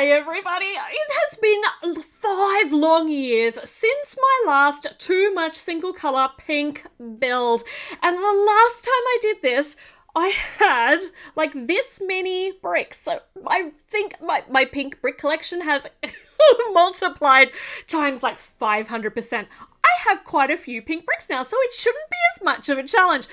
Hi everybody, it has been 5 long years since my last too much single colour pink build, and the last time I did this I had like this many bricks. So I think my pink brick collection has multiplied times like 500%. I have quite a few pink bricks now, so it shouldn't be as much of a challenge.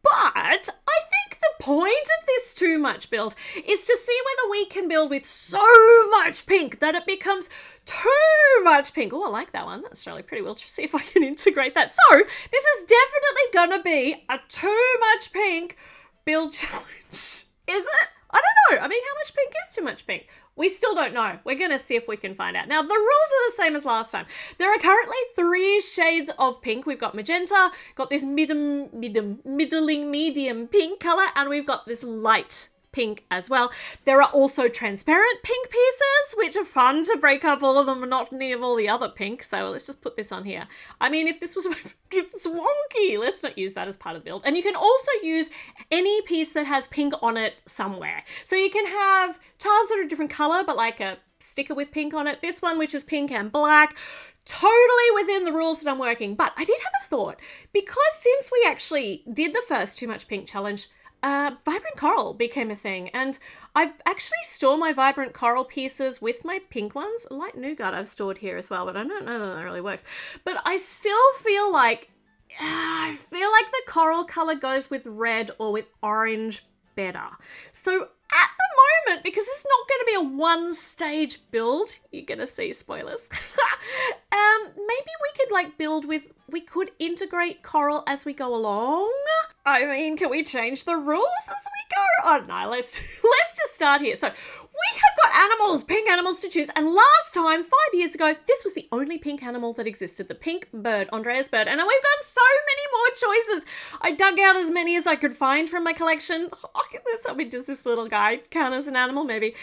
But I think the point of this too much build is to see whether we can build with so much pink that it becomes too much pink. Oh, I like that one. That's really pretty. We'll just see if I can integrate that. So this is definitely going to be a too much pink build challenge. Is it? I don't know. I mean, how much pink is too much pink? We still don't know. We're going to see if we can find out. Now, the rules are the same as last time. There are currently 3 shades of pink. We've got magenta, got this middling medium pink color, and we've got this light pink as well. There are also transparent pink pieces, which are fun to break up all of the monotony of all the other pink. So let's just put this on here. I mean, if this was it's wonky, let's not use that as part of the build. And you can also use any piece that has pink on it somewhere. So you can have tiles that are a different color, but like a sticker with pink on it. This one, which is pink and black. Totally within the rules that I'm working. But I did have a thought, because since we actually did the first Too Much Pink challenge, vibrant coral became a thing, and I actually store my vibrant coral pieces with my pink ones. Light nougat I've stored here as well, but I don't know that that really works. But I still feel like the coral color goes with red or with orange better. So at the moment, because this is not going to be a one-stage build, you're going to see spoilers, maybe we could like build with, we could integrate coral as we go along. I mean, can we change the rules as we go? I don't know, let's just start here. So we have got animals, pink animals to choose, and last time, 5 years ago, this was the only pink animal that existed, the pink bird, Andrea's bird, and we've got so many more choices. I dug out as many as I could find from my collection. Oh, let's hope does this little guy count as an animal? Maybe.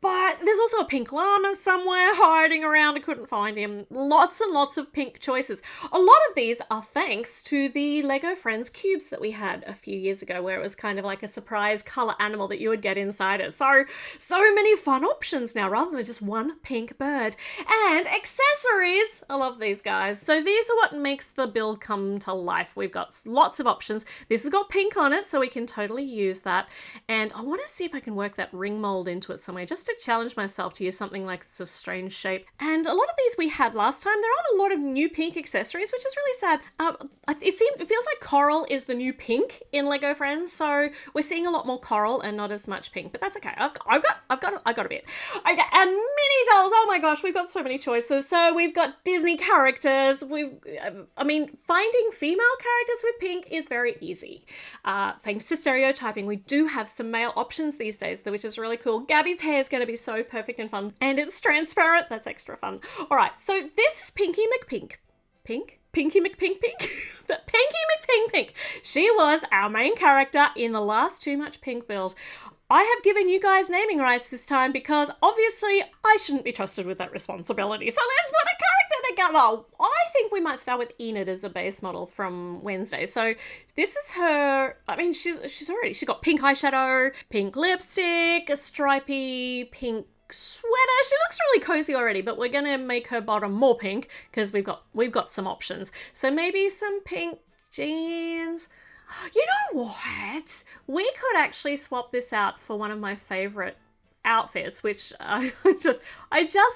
But there's also a pink llama somewhere hiding around. I couldn't find him. Lots and lots of pink choices. A lot of these are thanks to the Lego Friends cubes that we had a few years ago, where it was kind of like a surprise color animal that you would get inside it. So many fun options now, rather than just one pink bird. And accessories. I love these guys. So these are what makes the build come to life. We've got lots of options. This has got pink on it, so we can totally use that. And I want to see if I can work that ring mold into it somewhere, just to challenge myself to use something like it's a strange shape. And a lot of these we had last time. There aren't a lot of new pink accessories, which is really sad. It feels like coral is the new pink in Lego Friends, so we're seeing a lot more coral and not as much pink. But that's okay. I've got a bit. Okay, and mini dolls. Oh my gosh, we've got so many choices. So we've got Disney characters. Finding female characters with pink is very easy. Thanks to stereotyping, we do have some male options these days, which is really cool. Gabby's hair is going to be so perfect and fun, and it's transparent. That's extra fun. All right, so this is Pinky McPink. Pinky McPink. The Pinky McPink. She was our main character in the last Too Much Pink build. I have given you guys naming rights this time because obviously I shouldn't be trusted with that responsibility. So let's put a character together. I think we might start with Enid as a base model from Wednesday. So this is her. I mean, she's got pink eyeshadow, pink lipstick, a stripy pink sweater. She looks really cozy already, but we're gonna make her bottom more pink because we've got some options. So maybe some pink jeans. You know what? We could actually swap this out for one of my favorite outfits, which I just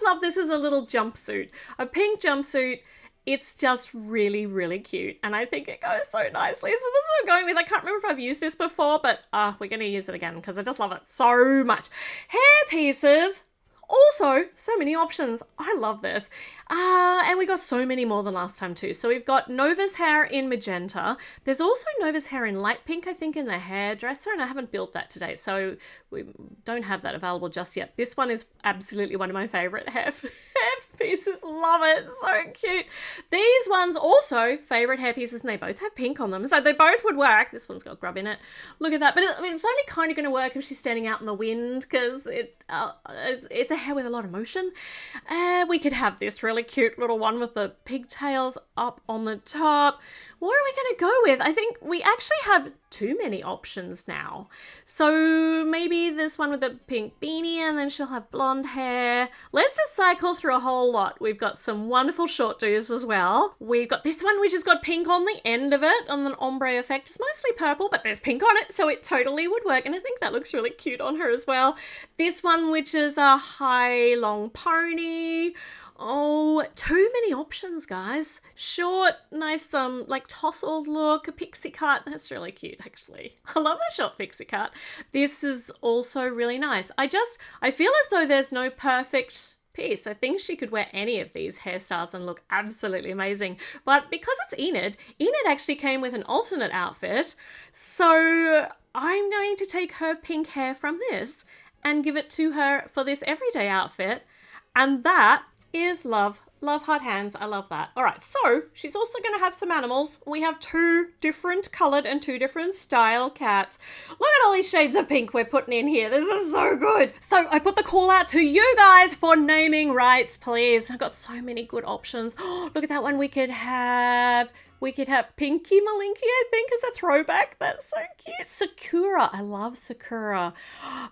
love. This is a little jumpsuit, a pink jumpsuit. It's just really, really cute, and I think it goes so nicely. So this is what I'm going with. I can't remember if I've used this before, but we're going to use it again because I just love it so much. Hair pieces. Also, so many options. I love this. And we got so many more than last time too. So we've got Nova's hair in magenta. There's also Nova's hair in light pink, I think, in the hairdresser, and I haven't built that today, so we don't have that available just yet. This one is absolutely one of my favorite hair pieces. Love it. So cute. These ones also favorite hair pieces, and they both have pink on them, so they both would work. This one's got grub in it. Look at that. But it's only kind of going to work if she's standing out in the wind, because it's a hair with a lot of motion. We could have this really cute little one with the pigtails up on the top. What are we going to go with? I think we actually have too many options now. So maybe this one with a pink beanie, and then she'll have blonde hair. Let's just cycle through a whole lot. We've got some wonderful short do's as well. We've got this one which has got pink on the end of it, on an ombre effect. It's mostly purple, but there's pink on it, so it totally would work, and I think that looks really cute on her as well. This one which is a high long pony. Oh, too many options, guys. Short, nice, like tousled look, a pixie cut. That's really cute, actually. I love a short pixie cut. This is also really nice. I feel as though there's no perfect piece. I think she could wear any of these hairstyles and look absolutely amazing. But because it's Enid actually came with an alternate outfit. So I'm going to take her pink hair from this and give it to her for this everyday outfit. And that is love. Love heart hands. I love that. All right, so she's also going to have some animals. We have 2 different coloured and 2 different style cats. Look at all these shades of pink we're putting in here. This is so good. So I put the call out to you guys for naming rights, please. I've got so many good options. Oh, look at that one. We could have Pinky Malinky, I think, as a throwback. That's so cute. Sakura. I love Sakura.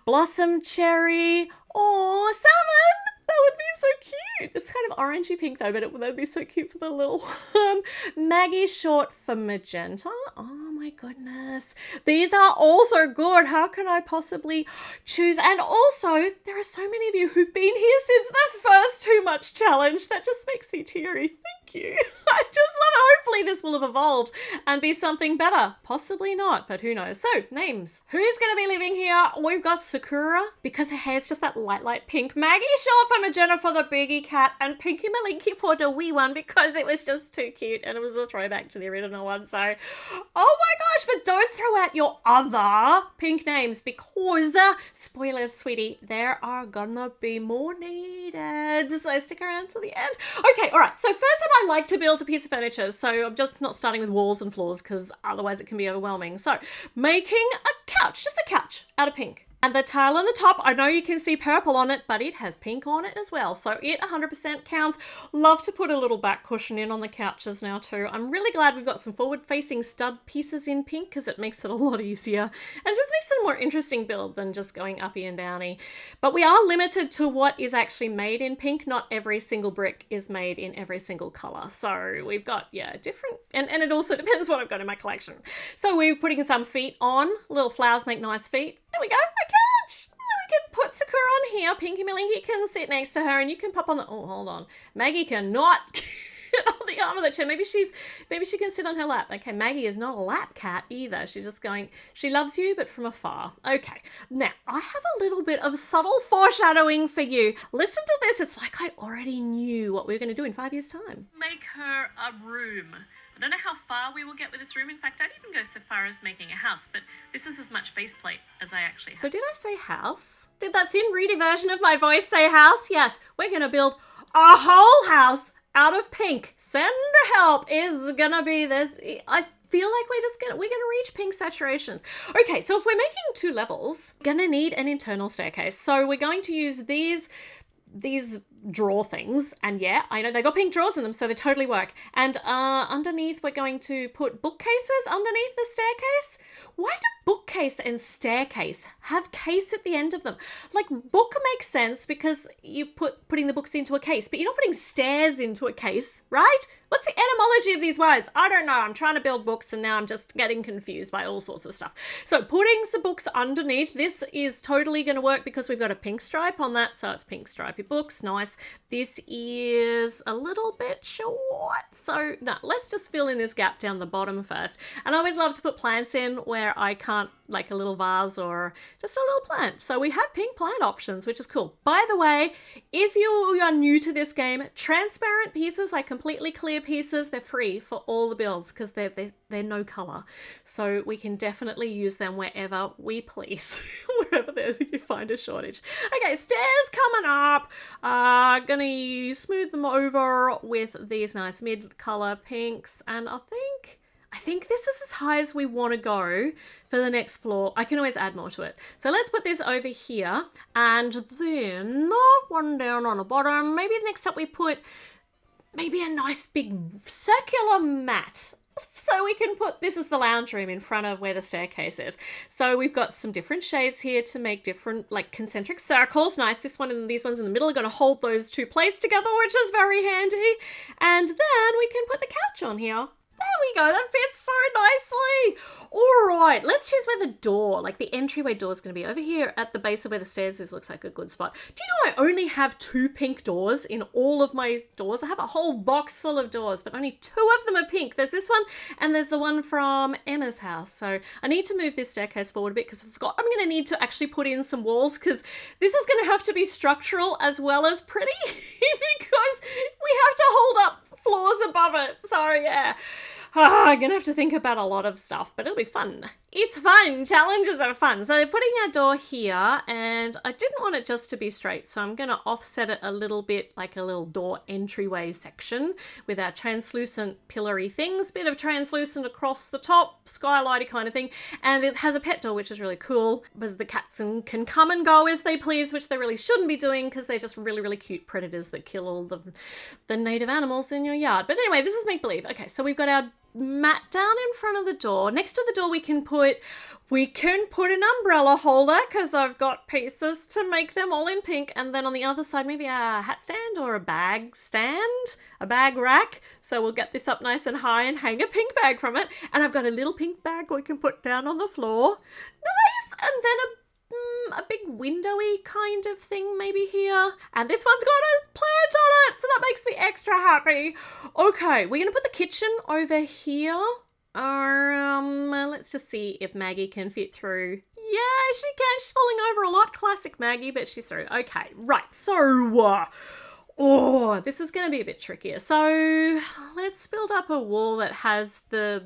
Blossom Cherry. Oh, Salmon. That would be so cute. It's kind of orangey pink though, but that'd be so cute for the little one. Maggie short for magenta. Oh my goodness. These are also good. How can I possibly choose? And also, there are so many of you who've been here since the first Too Much challenge. That just makes me teary. Thank you. I just love it. Hopefully this will have evolved and be something better. Possibly not, but who knows. So, names. Who's going to be living here? We've got Sakura, because her hair's just that light pink. Maggie short for magenta for the biggie cat, and Pinky Malinky for the wee one, because it was just too cute and it was a throwback to the original one. So, oh my gosh, but don't throw out your other pink names, because, spoilers, sweetie, there are gonna be more needed. So stick around to the end. Okay, all right. So first time I like to build a piece of furniture, so I'm just not starting with walls and floors because otherwise it can be overwhelming. So making a couch, just a couch out of pink. And the tile on the top, I know you can see purple on it, but it has pink on it as well. So it 100% counts. Love to put a little back cushion in on the couches now too. I'm really glad we've got some forward-facing stud pieces in pink, because it makes it a lot easier and just makes it a more interesting build than just going uppy and downy. But we are limited to what is actually made in pink. Not every single brick is made in every single colour. So we've got, different, and it also depends what I've got in my collection. So we're putting some feet on. Little flowers make nice feet. There we go. Couch. We can put Sakura on here. Pinky Malinky can sit next to her, and you can pop on the. Oh, hold on. Maggie cannot get on the arm of the chair. Maybe she can sit on her lap. Okay, Maggie is not a lap cat either. She's just going. She loves you, but from afar. Okay. Now I have a little bit of subtle foreshadowing for you. Listen to this. It's like I already knew what we were going to do in 5 years' time. Make her a room. I don't know how far we will get with this room. In fact, I'd even go so far as making a house, but this is as much base plate as I actually have. So did I say house? Did that thin, reedy version of my voice say house? Yes, we're going to build a whole house out of pink. Send help is going to be this. I feel like we're gonna reach pink saturations. Okay, so if we're making 2 levels, we're gonna need an internal staircase. So we're going to use these drawer things, and yeah, I know they got pink drawers in them, so they totally work. And underneath we're going to put bookcases underneath the staircase. Why do bookcase and staircase have case at the end of them? Like, book makes sense because you putting the books into a case, but you're not putting stairs into a case, right? What's the etymology of these words? I don't know. I'm trying to build books and now I'm just getting confused by all sorts of stuff. So putting some books underneath, this is totally going to work because we've got a pink stripe on that. So it's pink stripy books. Nice. This is a little bit short. So no, let's just fill in this gap down the bottom first. And I always love to put plants in where I can't, like a little vase or just a little plant. So we have pink plant options, which is cool. By the way, if you are new to this game, transparent pieces, like completely clear pieces, they're free for all the builds because they're they're no color. So we can definitely use them wherever we please, wherever you find a shortage. Okay, stairs coming up. Gonna smooth them over with these nice mid-color pinks, and I think this is as high as we want to go for the next floor. I can always add more to it. So let's put this over here, and then one down on the bottom. Maybe next up we put maybe a nice big circular mat. So we can put, this is the lounge room in front of where the staircase is. So we've got some different shades here to make different like concentric circles. Nice. This one and these ones in the middle are going to hold those two plates together, which is very handy. And then we can put the couch on here. There we go, that fits so nicely. All right, let's choose where the door, like the entryway door, is going to be over here at the base of where the stairs is. Looks like a good spot. Do you know I only have 2 pink doors in all of my doors? I have a whole box full of doors, but only 2 of them are pink. There's this one and there's the one from Emma's house. So I need to move this staircase forward a bit because I forgot I'm going to need to actually put in some walls, because this is going to have to be structural as well as pretty because we have to hold up floors above it. So yeah, I'm gonna have to think about a lot of stuff, but it'll be fun. It's fun. Challenges are fun. So they're putting our door here, and I didn't want it just to be straight, so I'm gonna offset it a little bit, like a little door entryway section with our translucent pillory things, bit of translucent across the top, skylighty kind of thing. And it has a pet door, which is really cool because the cats can come and go as they please, which they really shouldn't be doing because they're just really, really cute predators that kill all the native animals in your yard. But anyway, this is make-believe. Okay, so we've got our mat down in front of the door. Next to the door we can put an umbrella holder, because I've got pieces to make them all in pink. And then on the other side maybe a hat stand or a bag stand, a bag rack. So we'll get this up nice and high and hang a pink bag from it. And I've got a little pink bag we can put down on the floor. Nice. And then a big windowy kind of thing maybe here. And this one's got a plant on it, so that makes me extra happy. Okay, we're gonna put the kitchen over here. Let's just see if Maggie can fit through. Yeah, she can. She's falling over a lot. Classic Maggie, but she's through. Okay, right. So, this is going to be a bit trickier. So let's build up a wall that has the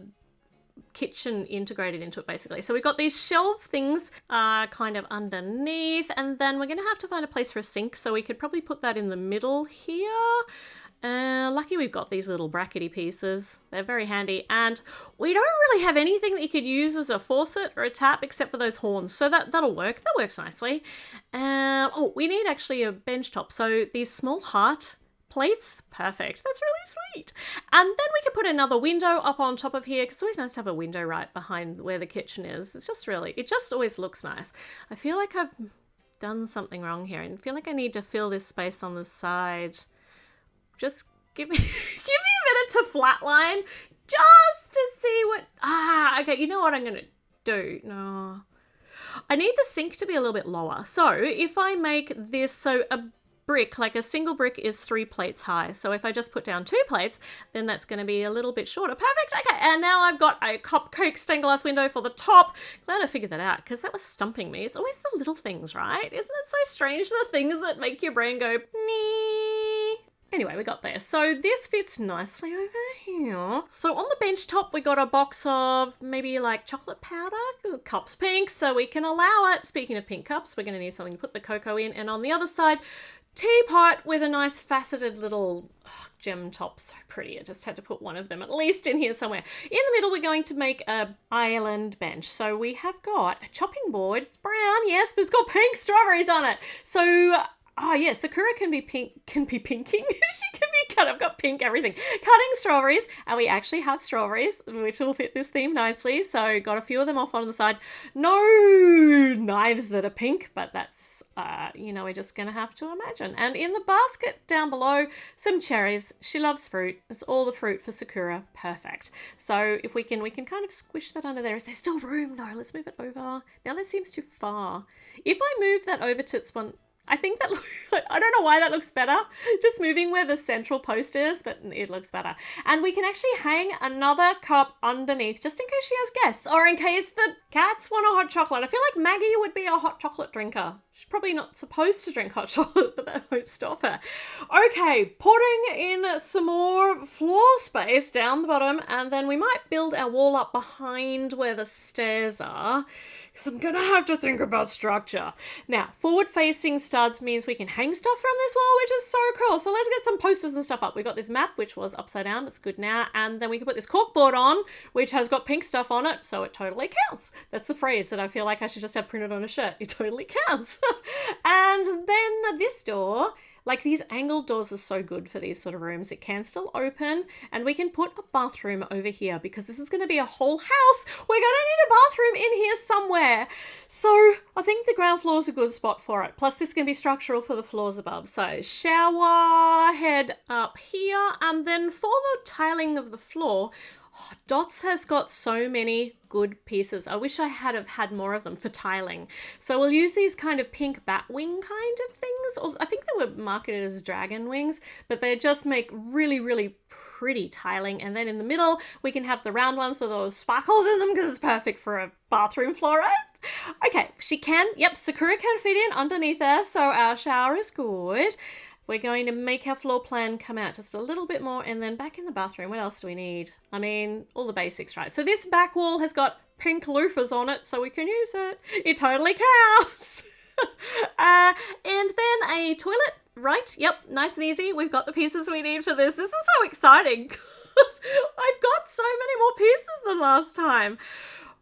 kitchen integrated into it, basically. So we've got these shelf things kind of underneath, and then we're going to have to find a place for a sink. So we could probably put that in the middle here. Lucky we've got these little brackety pieces. They're very handy, and we don't really have anything that you could use as a faucet or a tap except for those horns, so that'll work. That works nicely. We need actually a bench top, so these small heart plates, perfect. That's really sweet. And then we can put another window up on top of here, because it's always nice to have a window right behind where the kitchen is. It just always looks nice. I feel like I've done something wrong here, and I feel like I need to fill this space on the side. Just give me a minute to flatline, just to see what... okay, you know what I'm going to do? No. I need the sink to be a little bit lower. So if I make this, so a brick, like a single brick is 3 plates high. So if I just put down 2 plates, then that's going to be a little bit shorter. Perfect. Okay, and now I've got a Coke stained glass window for the top. Glad I figured that out, because that was stumping me. It's always the little things, right? Isn't it so strange, the things that make your brain go, nee? Anyway, we got there. So this fits nicely over here. So on the bench top, we got a box of maybe like chocolate powder, cups pink, so we can allow it. Speaking of pink cups, we're going to need something to put the cocoa in. And on the other side, teapot with a nice faceted little gem top. So pretty. I just had to put one of them at least in here somewhere. In the middle, we're going to make a island bench. So we have got a chopping board. It's brown, yes, but it's got pink strawberries on it. So... Sakura can be pinking. She can be cut. I've got pink everything. Cutting strawberries, and we actually have strawberries, which will fit this theme nicely. So got a few of them off on the side. No knives that are pink, but that's, we're just going to have to imagine. And in the basket down below, some cherries. She loves fruit. It's all the fruit for Sakura. Perfect. So if we can kind of squish that under there. Is there still room? No, let's move it over. Now that seems too far. If I move that over to its one... I think that, I don't know why that looks better. Just moving where the central post is, but it looks better. And we can actually hang another cup underneath just in case she has guests or in case the cats want a hot chocolate. I feel like Maggie would be a hot chocolate drinker. She's probably not supposed to drink hot chocolate, but that won't stop her. Okay, putting in some more floor space down the bottom, and then we might build our wall up behind where the stairs are, because I'm going to have to think about structure. Now, forward-facing studs means we can hang stuff from this wall, which is so cool. So let's get some posters and stuff up. We got this map, which was upside down. It's good now. And then we can put this corkboard on, which has got pink stuff on it, so it totally counts. That's the phrase that I feel like I should just have printed on a shirt. It totally counts. And then this door, like these angled doors are so good for these sort of rooms. It can still open, and we can put a bathroom over here because this is going to be a whole house. We're going to need a bathroom in here somewhere. So I think the ground floor is a good spot for it. Plus this can be structural for the floors above. So shower head up here, and then for the tiling of the floor, Dots has got so many good pieces. I wish I have had more of them for tiling. So we'll use these kind of pink bat wing kind of things. Or I think they were marketed as dragon wings, but they just make really, really pretty tiling. And then in the middle, we can have the round ones with those sparkles in them because it's perfect for a bathroom floor, right? Okay, she can, yep, Sakura can fit in underneath there, so our shower is good. We're going to make our floor plan come out just a little bit more, and then back in the bathroom, what else do we need? I mean, all the basics, right? So this back wall has got pink loofahs on it, so we can use it. It totally counts. And then a toilet, right? Yep, nice and easy. We've got the pieces we need for this. This is so exciting because I've got so many more pieces than last time.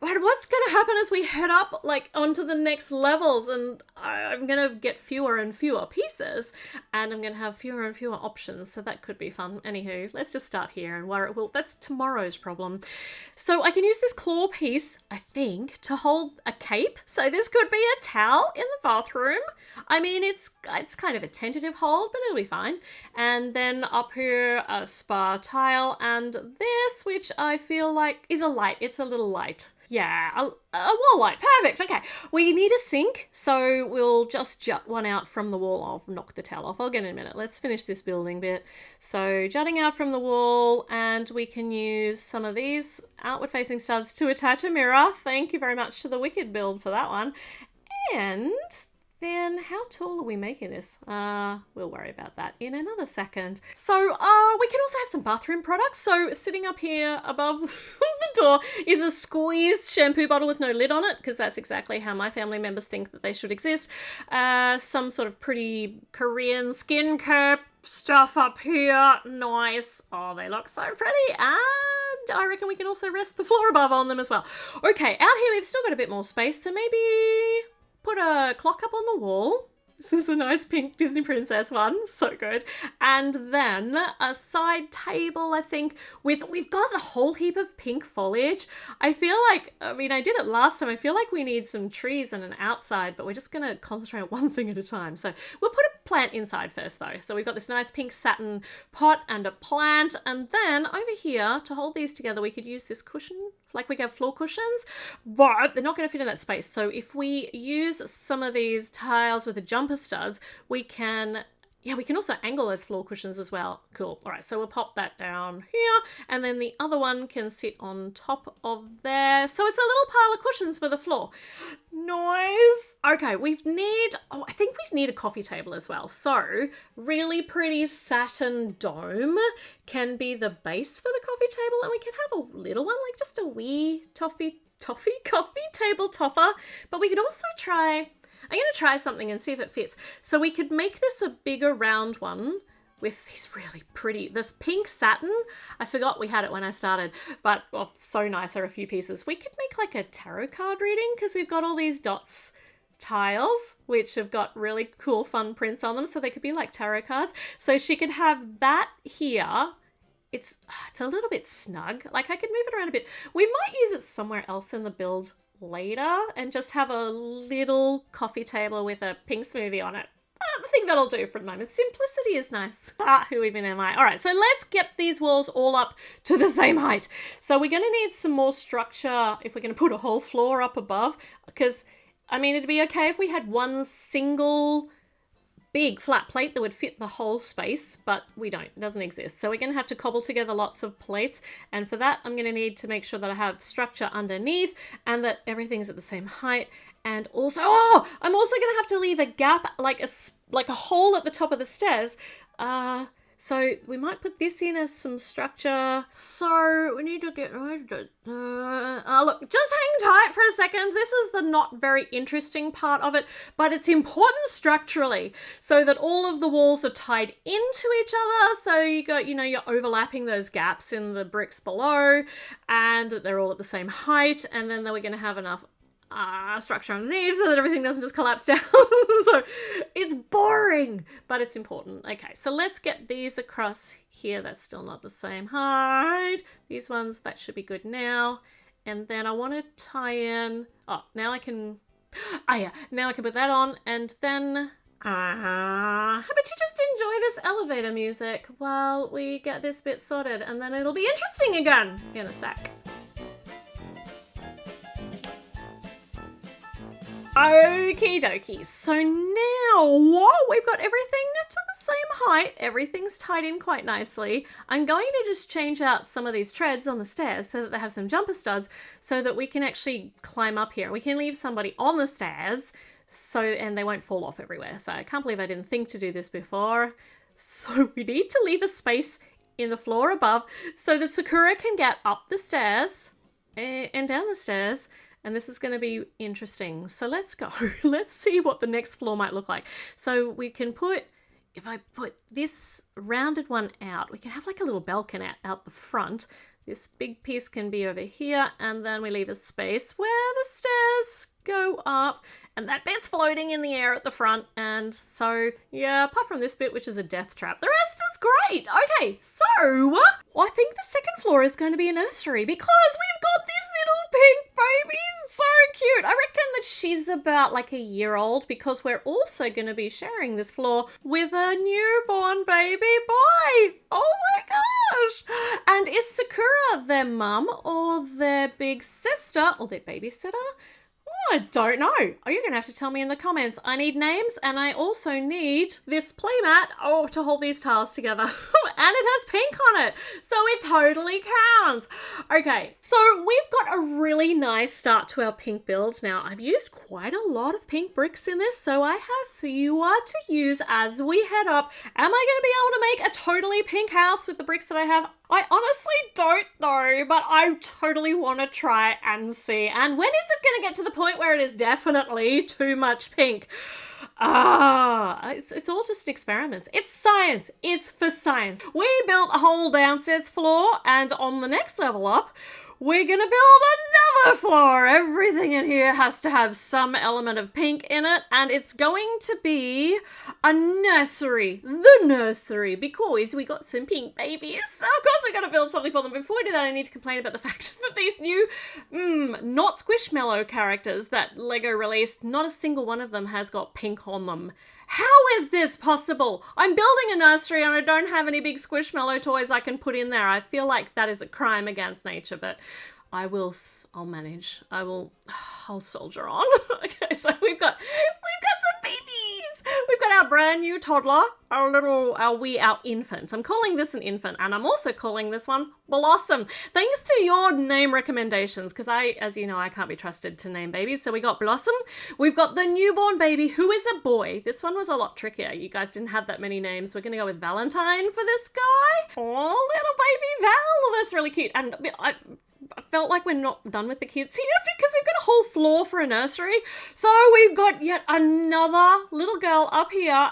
But what's going to happen as we head up like onto the next levels, and I'm going to get fewer and fewer pieces, and I'm going to have fewer and fewer options, so that could be fun. Anywho, let's just start here and where it will. That's tomorrow's problem. So I can use this claw piece, I think, to hold a cape. So this could be a towel in the bathroom. I mean, it's kind of a tentative hold, but it'll be fine. And then up here, a spa tile, and this, which I feel like is a light. It's a little light. Yeah, a wall light. Perfect. Okay. We need a sink, so we'll just jut one out from the wall. I'll knock the towel off. I'll get in a minute. Let's finish this building bit. So jutting out from the wall, and we can use some of these outward facing studs to attach a mirror. Thank you very much to the Wicked build for that one. And then how tall are we making this? We'll worry about that in another second. So we can also have some bathroom products. So sitting up here above the door is a squeezed shampoo bottle with no lid on it, because that's exactly how my family members think that they should exist. Some sort of pretty Korean skincare stuff up here. Nice. Oh, they look so pretty. And I reckon we can also rest the floor above on them as well. Okay, out here we've still got a bit more space, so maybe put a clock up on the wall. This is a nice pink Disney princess one. So good. And then a side table, I think, we've got a whole heap of pink foliage. I feel like, I mean, I did it last time. I feel like we need some trees and an outside, but we're just going to concentrate on one thing at a time. So we'll put a plant inside first though. So we've got this nice pink satin pot and a plant. And then over here, to hold these together, we could use this cushion, like we have floor cushions, but they're not going to fit in that space. So if we use some of these tiles with the jumper studs, we can also angle those floor cushions as well. Cool. All right, so we'll pop that down here, and then the other one can sit on top of there. So it's a little pile of cushions for the floor. Nice. Okay, I think we need a coffee table as well. So really pretty satin dome can be the base for the coffee table, and we can have a little one, like just a wee toffee coffee table topper. But we could also I'm going to try something and see if it fits. So we could make this a bigger round one with these really pretty, this pink satin. I forgot we had it when I started, but so nice. There are a few pieces. We could make like a tarot card reading, because we've got all these dots tiles, which have got really cool, fun prints on them. So they could be like tarot cards. So she could have that here. It's a little bit snug. Like I could move it around a bit. We might use it somewhere else in the build later and just have a little coffee table with a pink smoothie on it. I think that'll do for the moment. Simplicity is nice. Who even am I? All right, so let's get these walls all up to the same height. So we're going to need some more structure if we're going to put a whole floor up above, because I mean, it'd be okay if we had one single big flat plate that would fit the whole space, but we don't. It doesn't exist. So we're going to have to cobble together lots of plates. And for that, I'm going to need to make sure that I have structure underneath and that everything's at the same height. And also, I'm also going to have to leave a gap, like a hole at the top of the stairs. So we might put this in as some structure. So we need to get... look, just hang tight for a second. This is the not very interesting part of it, but it's important structurally so that all of the walls are tied into each other. So you got, you're overlapping those gaps in the bricks below and that they're all at the same height. And then we're going to have enough structure underneath so that everything doesn't just collapse down. So it's boring, but it's important. Okay, so let's get these across here. That's still not the same height. These ones, that should be good now. And then I want to tie in, now I can put that on, and then how about you just enjoy this elevator music while we get this bit sorted, and then it'll be interesting again in a sec. Okie dokie, so now we've got everything to the same height, everything's tied in quite nicely. I'm going to just change out some of these treads on the stairs so that they have some jumper studs so that we can actually climb up here. We can leave somebody on the stairs and they won't fall off everywhere. So I can't believe I didn't think to do this before. So we need to leave a space in the floor above so that Sakura can get up the stairs and down the stairs. And this is going to be interesting. So let's go. Let's see what the next floor might look like. So we can if I put this rounded one out, we can have like a little balcony out the front. This big piece can be over here. And then we leave a space where the stairs go up. And that bit's floating in the air at the front. And so, yeah, apart from this bit, which is a death trap, the rest is great. Okay, so I think the second floor is going to be a nursery because we've got this little pink baby. So cute. I reckon that she's about like a year old because we're also going to be sharing this floor with a newborn baby boy. Oh my gosh. And is Sakura their mum or their big sister or their babysitter? I don't know. You're going to have to tell me in the comments. I need names and I also need this playmat to hold these tiles together. And it has pink on it. So it totally counts. Okay, so we've got a really nice start to our pink build. Now, I've used quite a lot of pink bricks in this, so I have fewer to use as we head up. Am I going to be able to make a totally pink house with the bricks that I have? I honestly don't know, but I totally want to try and see. And when is it going to get to the point where it is definitely too much pink? It's all just experiments. It's science. It's for science. We built a whole downstairs floor, and on the next level up, we're going to build another floor. Everything in here has to have some element of pink in it, and it's going to be a nursery. The nursery, because we got some pink babies. So of course we're going to build something for them. Before we do that, I need to complain about the fact that these new, not Squishmallow characters that Lego released, not a single one of them has got pink on them. How is this possible? I'm building a nursery and I don't have any big Squishmallow toys I can put in there. I feel like that is a crime against nature, but I'll manage. I'll soldier on. Okay, so we've got some babies. We've got our brand new toddler, our infant. I'm calling this an infant, and I'm also calling this one Blossom. Thanks to your name recommendations, because as you know, I can't be trusted to name babies. So we got Blossom. We've got the newborn baby, who is a boy. This one was a lot trickier. You guys didn't have that many names. We're going to go with Valentine for this guy. Oh, little baby Val. That's really cute. And I felt like we're not done with the kids here because we've got a whole floor for a nursery. So we've got yet another little girl up here.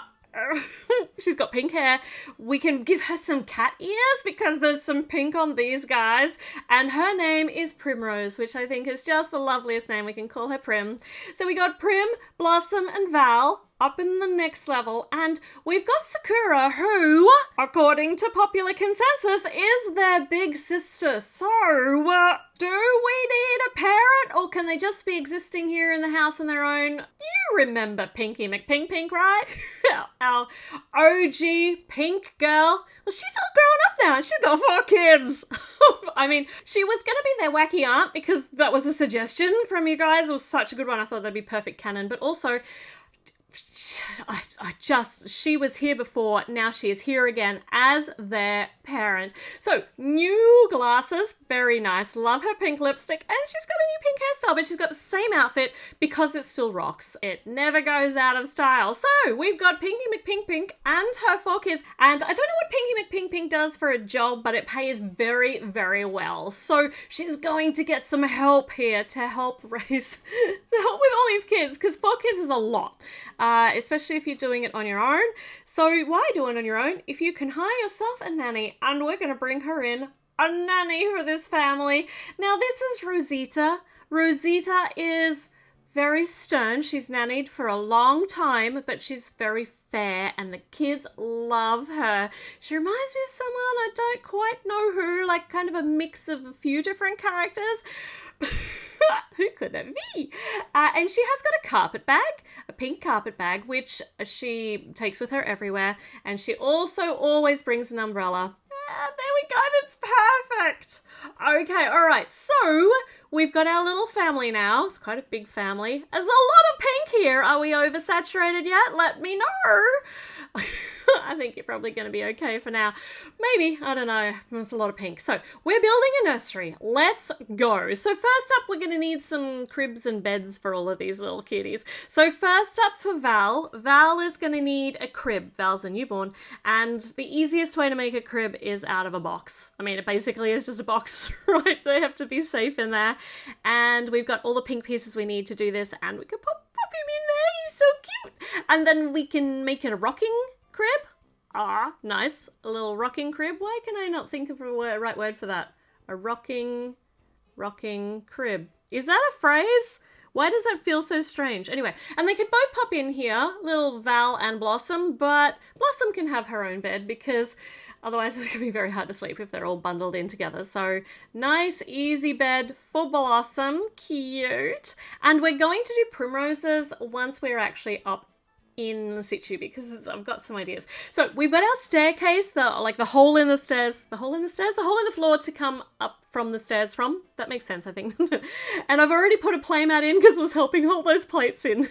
She's got pink hair. We can give her some cat ears because there's some pink on these guys. And her name is Primrose, which I think is just the loveliest name. We can call her Prim. So we got Prim, Blossom, and Val up in the next level, and we've got Sakura, who, according to popular consensus, is their big sister. So, do we need a parent, or can they just be existing here in the house on their own? You remember Pinky McPink, right? Our OG pink girl. Well, she's all grown up now, and she's got 4 kids. I mean, she was going to be their wacky aunt because that was a suggestion from you guys. It was such a good one. I thought that'd be perfect canon, but also, she was here before, now she is here again as their parent. So, new glasses, very nice. Love her pink lipstick, and she's got a new pink hairstyle, but she's got the same outfit because it still rocks. It never goes out of style. So, we've got Pinky McPink and her 4 kids, and I don't know what Pinky McPink does for a job, but it pays very, very well. So, she's going to get some help here to help raise, to help with all these kids, because 4 kids is a lot. Especially if you're doing it on your own. So why do it on your own if you can hire yourself a nanny? And we're going to bring her in, a nanny for this family. Now this is Rosita. Rosita is very stern. She's nannied for a long time, but she's very fair and the kids love her. She reminds me of someone, I don't quite know who, like kind of a mix of a few different characters. Who could that be? And she has got a carpet bag, a pink carpet bag, which she takes with her everywhere. And she also always brings an umbrella. There we go, that's perfect. Okay, all right, so we've got our little family now. It's quite a big family. There's a lot of pink here. Are we oversaturated yet? Let me know. I think you're probably going to be okay for now. Maybe, I don't know. There's a lot of pink. So we're building a nursery. Let's go. So first up, we're going to need some cribs and beds for all of these little kitties. So first up for Val. Val is going to need a crib. Val's a newborn. And the easiest way to make a crib is out of a box. I mean, it basically is just a box, right? They have to be safe in there. And we've got all the pink pieces we need to do this. And we can pop him in there. He's so cute. And then we can make it a rocking crib. Ah, nice. A little rocking crib. Why can I not think of a right word for that? A rocking crib. Is that a phrase? Why does that feel so strange? Anyway, and they could both pop in here, little Val and Blossom, but Blossom can have her own bed because otherwise it's going to be very hard to sleep if they're all bundled in together. So nice, easy bed for Blossom. Cute. And we're going to do primroses once we're actually up in situ because I've got some ideas. So we've got our staircase, the hole in the stairs, the hole in the floor to come up from the stairs from. That makes sense, I think. And I've already put a play mat in because I was helping hold those plates in the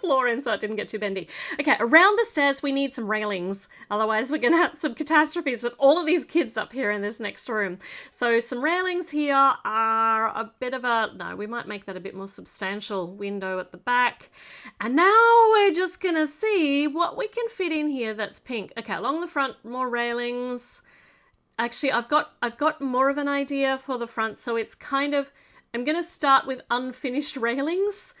floor in so it didn't get too bendy. Okay, around the stairs we need some railings. Otherwise we're going to have some catastrophes with all of these kids up here in this next room. So some railings here are a bit of a, no, we might make that a bit more substantial window at the back. And now we're just going to see what we can fit in here that's pink. Okay, along the front, more railings. Actually, I've got more of an idea for the front, so it's kind of, I'm going to start with unfinished railings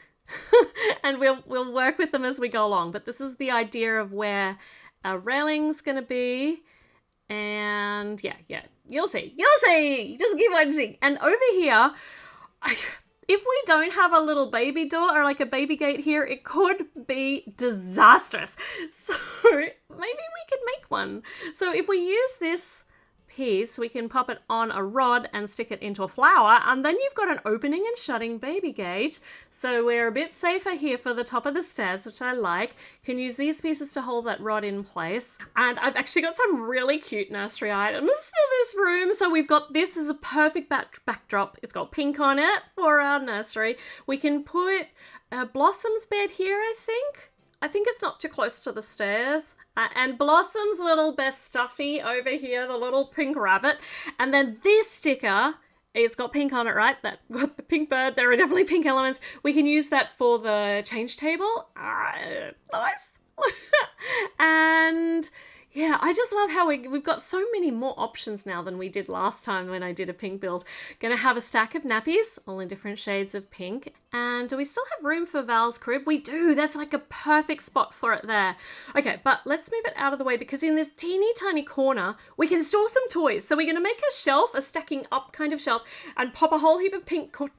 and we'll work with them as we go along. But this is the idea of where a railing's going to be. And yeah, you'll see. Just keep watching. And over here, if we don't have a little baby door or like a baby gate here, it could be disastrous. So maybe we could make one. So if we use this piece, we can pop it on a rod and stick it into a flower, and then you've got an opening and shutting baby gate. So we're a bit safer here for the top of the stairs, which I like. Can use these pieces to hold that rod in place. And I've actually got some really cute nursery items for this room. So we've got this as a perfect backdrop. It's got pink on it for our nursery. We can put a Blossom's bed here, I think. I think it's not too close to the stairs. And Blossom's little best stuffy over here, the little pink rabbit. And then this sticker, it's got pink on it, right? That got the pink bird. There are definitely pink elements. We can use that for the change table. Nice. And yeah, I just love how we've got so many more options now than we did last time when I did a pink build. Gonna have a stack of nappies, all in different shades of pink. And do we still have room for Val's crib? We do. There's like a perfect spot for it there. Okay, but let's move it out of the way because in this teeny tiny corner, we can store some toys. So we're going to make a shelf, a stacking up kind of shelf, and pop a whole heap of pink toys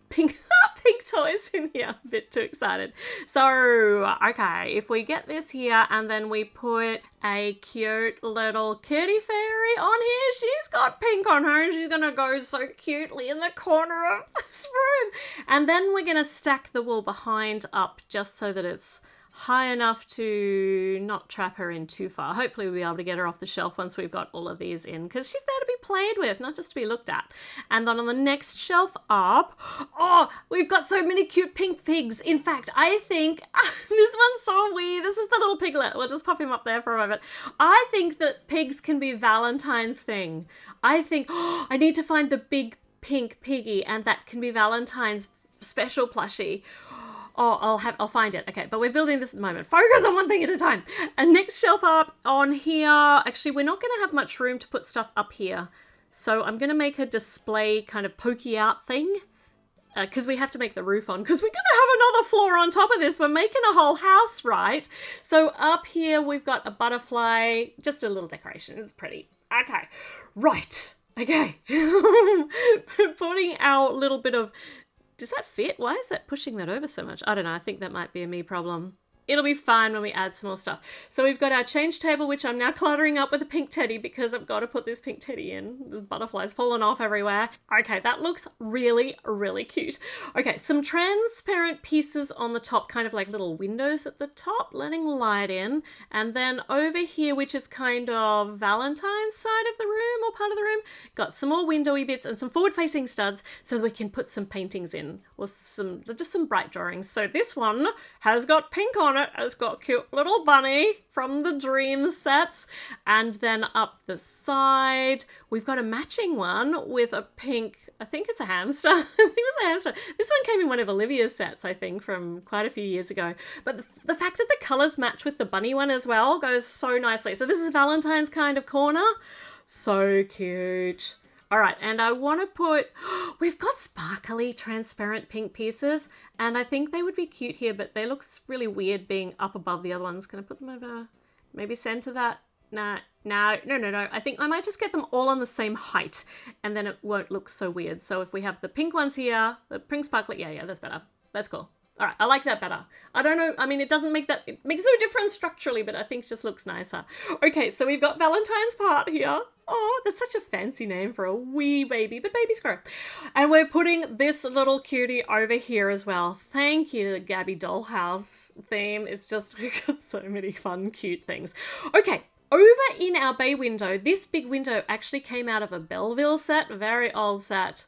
in here. I'm a bit too excited. So, okay, if we get this here and then we put a cute little kitty fairy on here, she's got pink on her and she's going to go so cutely in the corner of this room. And then we're going to stack the wool behind up just so that it's high enough to not trap her in too far. Hopefully we'll be able to get her off the shelf once we've got all of these in because she's there to be played with, not just to be looked at. And then on the next shelf up, oh, we've got so many cute pink pigs. In fact, I think this one's so weird. This is the little piglet. We'll just pop him up there for a moment. I think that pigs can be Valentine's thing. I think, I need to find the big pink piggy, and that can be Valentine's special plushie. Oh, I'll find it. Okay, but we're building this at the moment. Focus on one thing at a time. And next shelf up on here, actually, we're not going to have much room to put stuff up here. So I'm going to make a display kind of pokey out thing. Because we have to make the roof on. Because we're going to have another floor on top of this. We're making a whole house, right? So up here, we've got a butterfly. Just a little decoration. It's pretty. Okay, right. Okay. Putting our little bit of... Does that fit? Why is that pushing that over so much? I don't know. I think that might be a me problem. It'll be fine when we add some more stuff. So we've got our change table, which I'm now cluttering up with a pink teddy because I've got to put this pink teddy in. There's butterflies falling off everywhere. Okay, that looks really, really cute. Okay, some transparent pieces on the top, kind of like little windows at the top, letting light in. And then over here, which is kind of Valentine's side of the room or part of the room, got some more windowy bits and some forward-facing studs so that we can put some paintings in or just some bright drawings. So this one has got pink on it. It's got a cute little bunny from the dream sets. And then up the side, we've got a matching one with a pink, I think it's a hamster. I think it was a hamster. This one came in one of Olivia's sets, I think, from quite a few years ago. But the fact that the colours match with the bunny one as well goes so nicely. So this is Valentine's kind of corner. So cute. All right, and I want to put, we've got sparkly, transparent pink pieces, and I think they would be cute here, but they look really weird being up above the other ones. Can I put them over, maybe center that? No. I think I might just get them all on the same height, and then it won't look so weird. So if we have the pink ones here, the pink sparkly, yeah, that's better. That's cool. All right, I like that better. I don't know, I mean, it makes no difference structurally, but I think it just looks nicer. Okay, so we've got Valentine's part here. Oh, that's such a fancy name for a wee baby, but babies grow. And we're putting this little cutie over here as well. Thank you to the Gabby Dollhouse theme. It's just, we've got so many fun, cute things. Okay. Over in our bay window, this big window actually came out of a Belleville set, a very old set.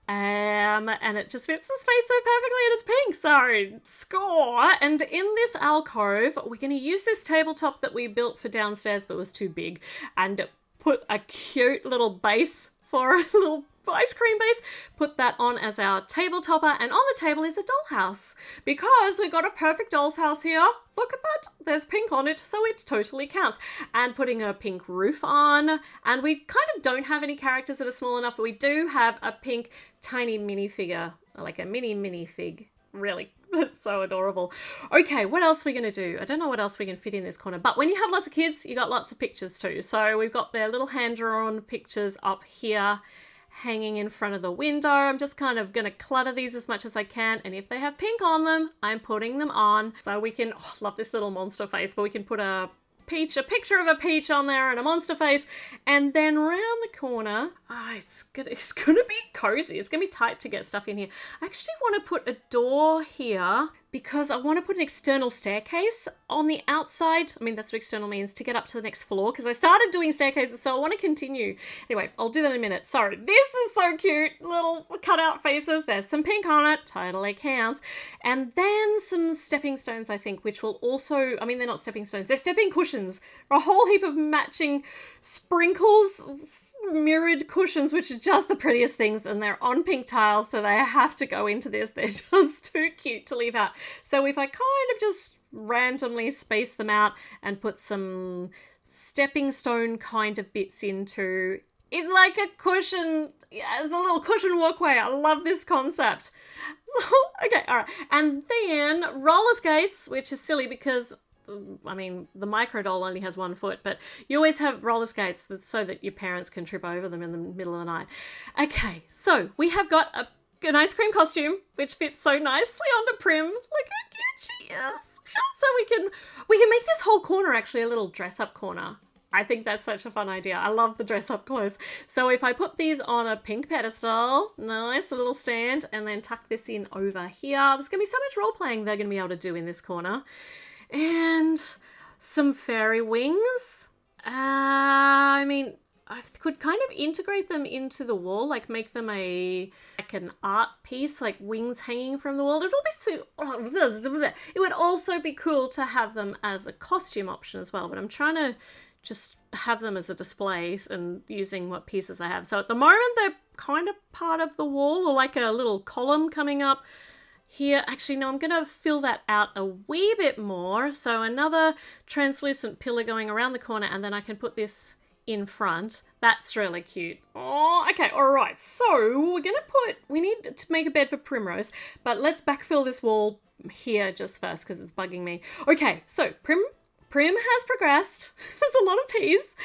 And it just fits the space so perfectly, and it's pink, so score. And in this alcove, we're going to use this tabletop that we built for downstairs but was too big, and put a cute little base for a little ice cream base, put that on as our table topper, and on the table is a dollhouse because we got a perfect doll's house here. Look at that, there's pink on it, so it totally counts. And putting a pink roof on, and we kind of don't have any characters that are small enough, but we do have a pink tiny minifigure, like a mini fig. Really, that's so adorable. Okay, what else are we going to do? I don't know what else we can fit in this corner, but when you have lots of kids, you got lots of pictures too. So we've got their little hand-drawn pictures up here, hanging in front of the window. I'm just kind of going to clutter these as much as I can, and if they have pink on them, I'm putting them on. So we can, love this little monster face, but we can put a picture of a peach on there and a monster face, and then round the corner, it's gonna be cozy. It's gonna be tight to get stuff in here. I actually want to put a door here because I want to put an external staircase on the outside. I mean, that's what external means, to get up to the next floor, because I started doing staircases, so I want to continue. Anyway, I'll do that in a minute. Sorry, this is so cute. Little cutout faces. There's some pink on it. Totally counts. And then some stepping stones, I think, which will also, I mean, they're not stepping stones. They're stepping cushions. A whole heap of matching sprinkles, mirrored cushions, which are just the prettiest things, and they're on pink tiles, so they have to go into this. They're just too cute to leave out. So if I kind of just randomly space them out and put some stepping stone kind of bits into, it's like a cushion. Yeah, it's a little cushion walkway. I love this concept. Okay, all right. And then roller skates, which is silly because, I mean, the micro doll only has 1 foot, but you always have roller skates so that your parents can trip over them in the middle of the night. Okay, so we have got an ice cream costume, which fits so nicely onto Prim. Look how cute she is. So we can make this whole corner actually a little dress-up corner. I think that's such a fun idea. I love the dress-up clothes. So if I put these on a pink pedestal, nice little stand, and then tuck this in over here, there's going to be so much role-playing they're going to be able to do in this corner. And some fairy wings. I mean, I've could kind of integrate them into the wall, like make them like an art piece, like wings hanging from the wall. It would be it would also be cool to have them as a costume option as well, but I'm trying to just have them as a display and using what pieces I have. So at the moment they're kind of part of the wall, or like a little column coming up here. Actually, no, I'm going to fill that out a wee bit more. So another translucent pillar going around the corner, and then I can put this in front. That's really cute. Oh, okay, all right. So we need to make a bed for Primrose, but let's backfill this wall here just first because it's bugging me. Okay, so Prim has progressed. There's a lot of peas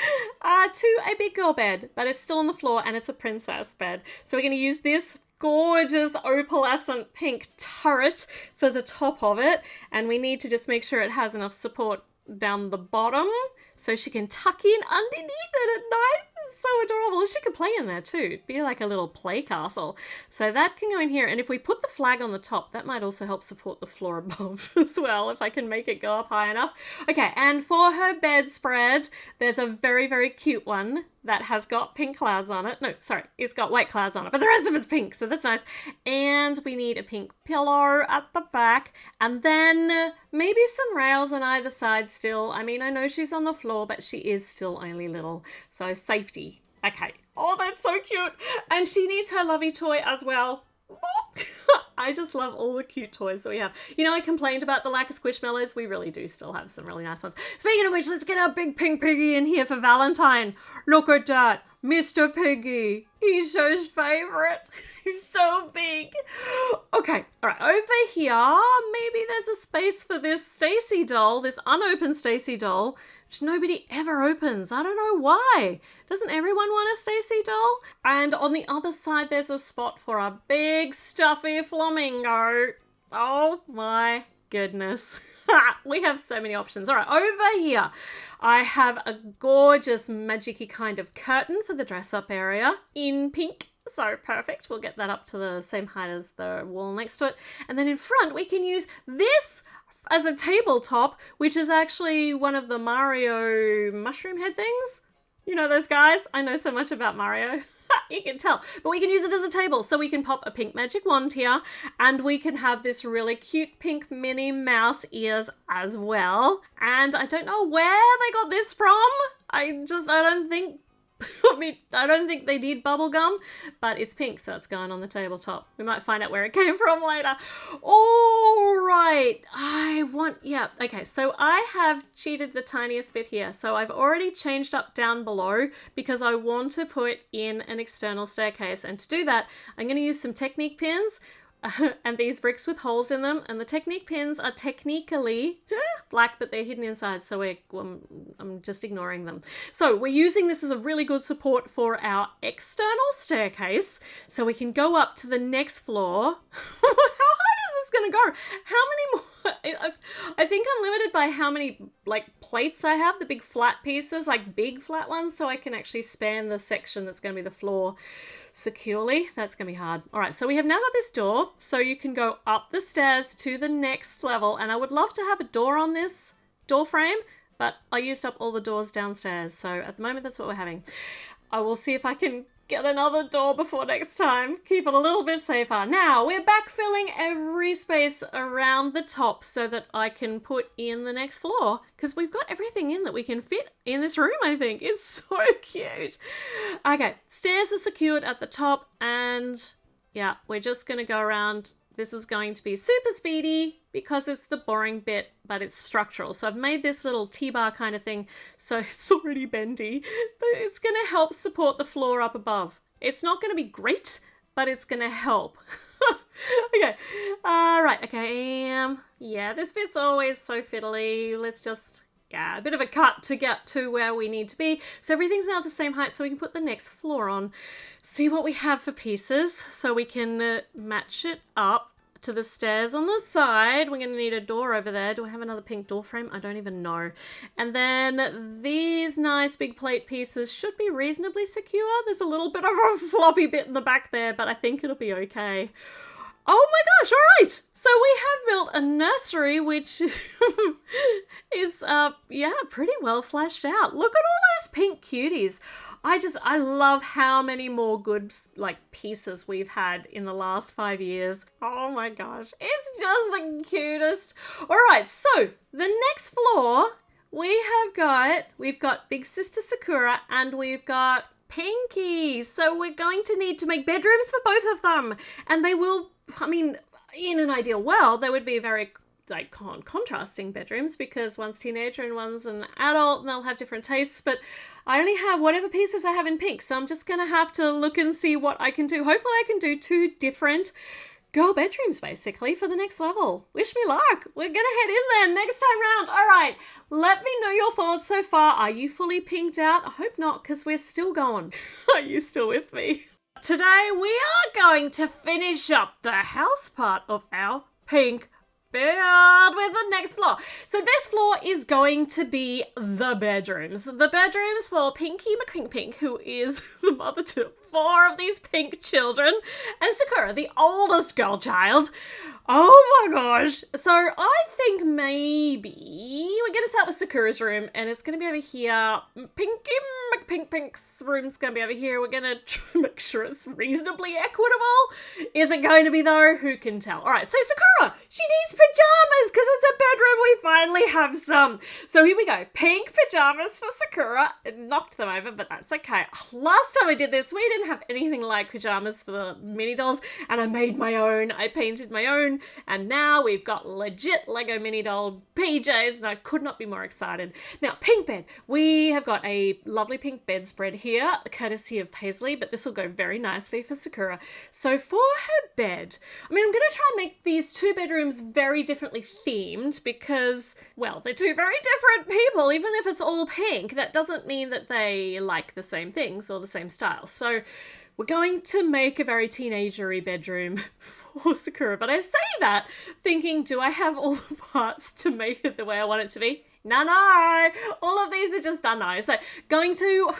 to a big girl bed, but it's still on the floor and it's a princess bed. So we're going to use this gorgeous opalescent pink turret for the top of it, and we need to just make sure it has enough support down the bottom so she can tuck in underneath it at night. It's so adorable. She could play in there too. It'd be like a little play castle. So that can go in here, and if we put the flag on the top, that might also help support the floor above as well, if I can make it go up high enough. Okay, and for her bedspread, there's a very, very cute one that has got pink clouds on it. No, sorry, it's got white clouds on it, but the rest of it's pink, so that's nice. And we need a pink pillow at the back, and then maybe some rails on either side still. I mean, I know she's on the floor, but she is still only little, so safety. Okay. Oh, that's so cute. And she needs her lovey toy as well. I just love all the cute toys that we have. You know, I complained about the lack of Squishmallows. We really do still have some really nice ones. Speaking of which, let's get our big pink piggy in here for Valentine. Look at that. Mr. Piggy. He's Jo's favorite. He's so big. Okay, all right, over here, maybe there's a space for this Stacy doll, this unopened Stacy doll, which nobody ever opens. I don't know why. Doesn't everyone want a Stacy doll? And on the other side, there's a spot for a big stuffy flamingo. Oh my goodness. We have so many options. All right, over here, I have a gorgeous magic-y kind of curtain for the dress-up area in pink. So perfect. We'll get that up to the same height as the wall next to it. And then in front, we can use this as a tabletop, which is actually one of the Mario mushroom head things. You know those guys? I know so much about Mario. You can tell. But we can use it as a table. So we can pop a pink magic wand here, and we can have this really cute pink Minnie ears as well. And I don't know where they got this from. I don't think they need bubble gum, but it's pink, so it's going on the tabletop. We might find out where it came from later. All right. Okay, so I have cheated the tiniest bit here. So I've already changed up down below because I want to put in an external staircase. And to do that, I'm going to use some Technique pins and these bricks with holes in them. And the Technique pins are technically black, but they're hidden inside, so I'm just ignoring them. So we're using this as a really good support for our external staircase, so we can go up to the next floor. How high is this gonna go? How many more? I think I'm limited by how many plates I have, the big flat pieces, like big flat ones, so I can actually span the section that's going to be the floor securely. That's going to be hard. All right, so we have now got this door, so you can go up the stairs to the next level, and I would love to have a door on this door frame, but I used up all the doors downstairs, so at the moment that's what we're having. I will see if I can get another door before next time. Keep it a little bit safer. Now, we're backfilling every space around the top so that I can put in the next floor, because we've got everything in that we can fit in this room, I think. It's so cute. Okay, stairs are secured at the top, and yeah, we're just going to go around. This is going to be super speedy because it's the boring bit, but it's structural. So I've made this little T-bar kind of thing, so it's already bendy, but it's going to help support the floor up above. It's not going to be great, but it's going to help. Okay, all right, okay, yeah, this bit's always so fiddly. Let's just, yeah, a bit of a cut to get to where we need to be. So everything's now the same height, so we can put the next floor on. See what we have for pieces, so we can match it up to the stairs on the side. We're going to need a door over there. Do I have another pink door frame? I don't even know. And then these nice big plate pieces should be reasonably secure. There's a little bit of a floppy bit in the back there, but I think it'll be okay. Oh my gosh, all right. So we have built a nursery which is, pretty well flashed out. Look at all those pink cuties. I love how many more good, pieces we've had in the last 5 years. Oh my gosh, it's just the cutest. All right, so the next floor, we've got Big Sister Sakura and we've got Pinky. So we're going to need to make bedrooms for both of them. And they will, in an ideal world, they would be very contrasting bedrooms because one's teenager and one's an adult and they'll have different tastes, but I only have whatever pieces I have in pink, so I'm just gonna have to look and see what I can do. Hopefully I can do 2 different girl bedrooms basically for the next level. Wish me luck. We're gonna head in there next time round. All right, let me know your thoughts so far. Are you fully pinked out? I hope not, because we're still going. Are you still with me? Today we are going to finish up the house part of our pink build with the next floor. So this floor is going to be the bedrooms. The bedrooms for Pinky McPink, who is the mother to 4 of these pink children, and Sakura, the oldest girl child. Oh my gosh. So I think maybe we're going to start with Sakura's room, and it's going to be over here. Pinky McPink's room's going to be over here. We're going to try and make sure it's reasonably equitable. Is it going to be though? Who can tell? All right, so Sakura, she needs pajamas because it's a bedroom. We finally have some. So here we go. Pink pajamas for Sakura. It knocked them over, but that's okay. Last time I did this, we didn't have anything like pajamas for the mini dolls, and I made my own. I painted my own, and now we've got legit Lego mini doll PJs, and I could not be more excited. Now, pink bed. We have got a lovely pink bedspread here, courtesy of Paisley, but this will go very nicely for Sakura. So for her bed, I'm going to try and make these 2 bedrooms very differently themed because, well, they're 2 very different people. Even if it's all pink, that doesn't mean that they like the same things or the same style. So we're going to make a very teenagery bedroom for Sakura. But I say that thinking, do I have all the parts to make it the way I want it to be? No. All of these are just done now. So going to...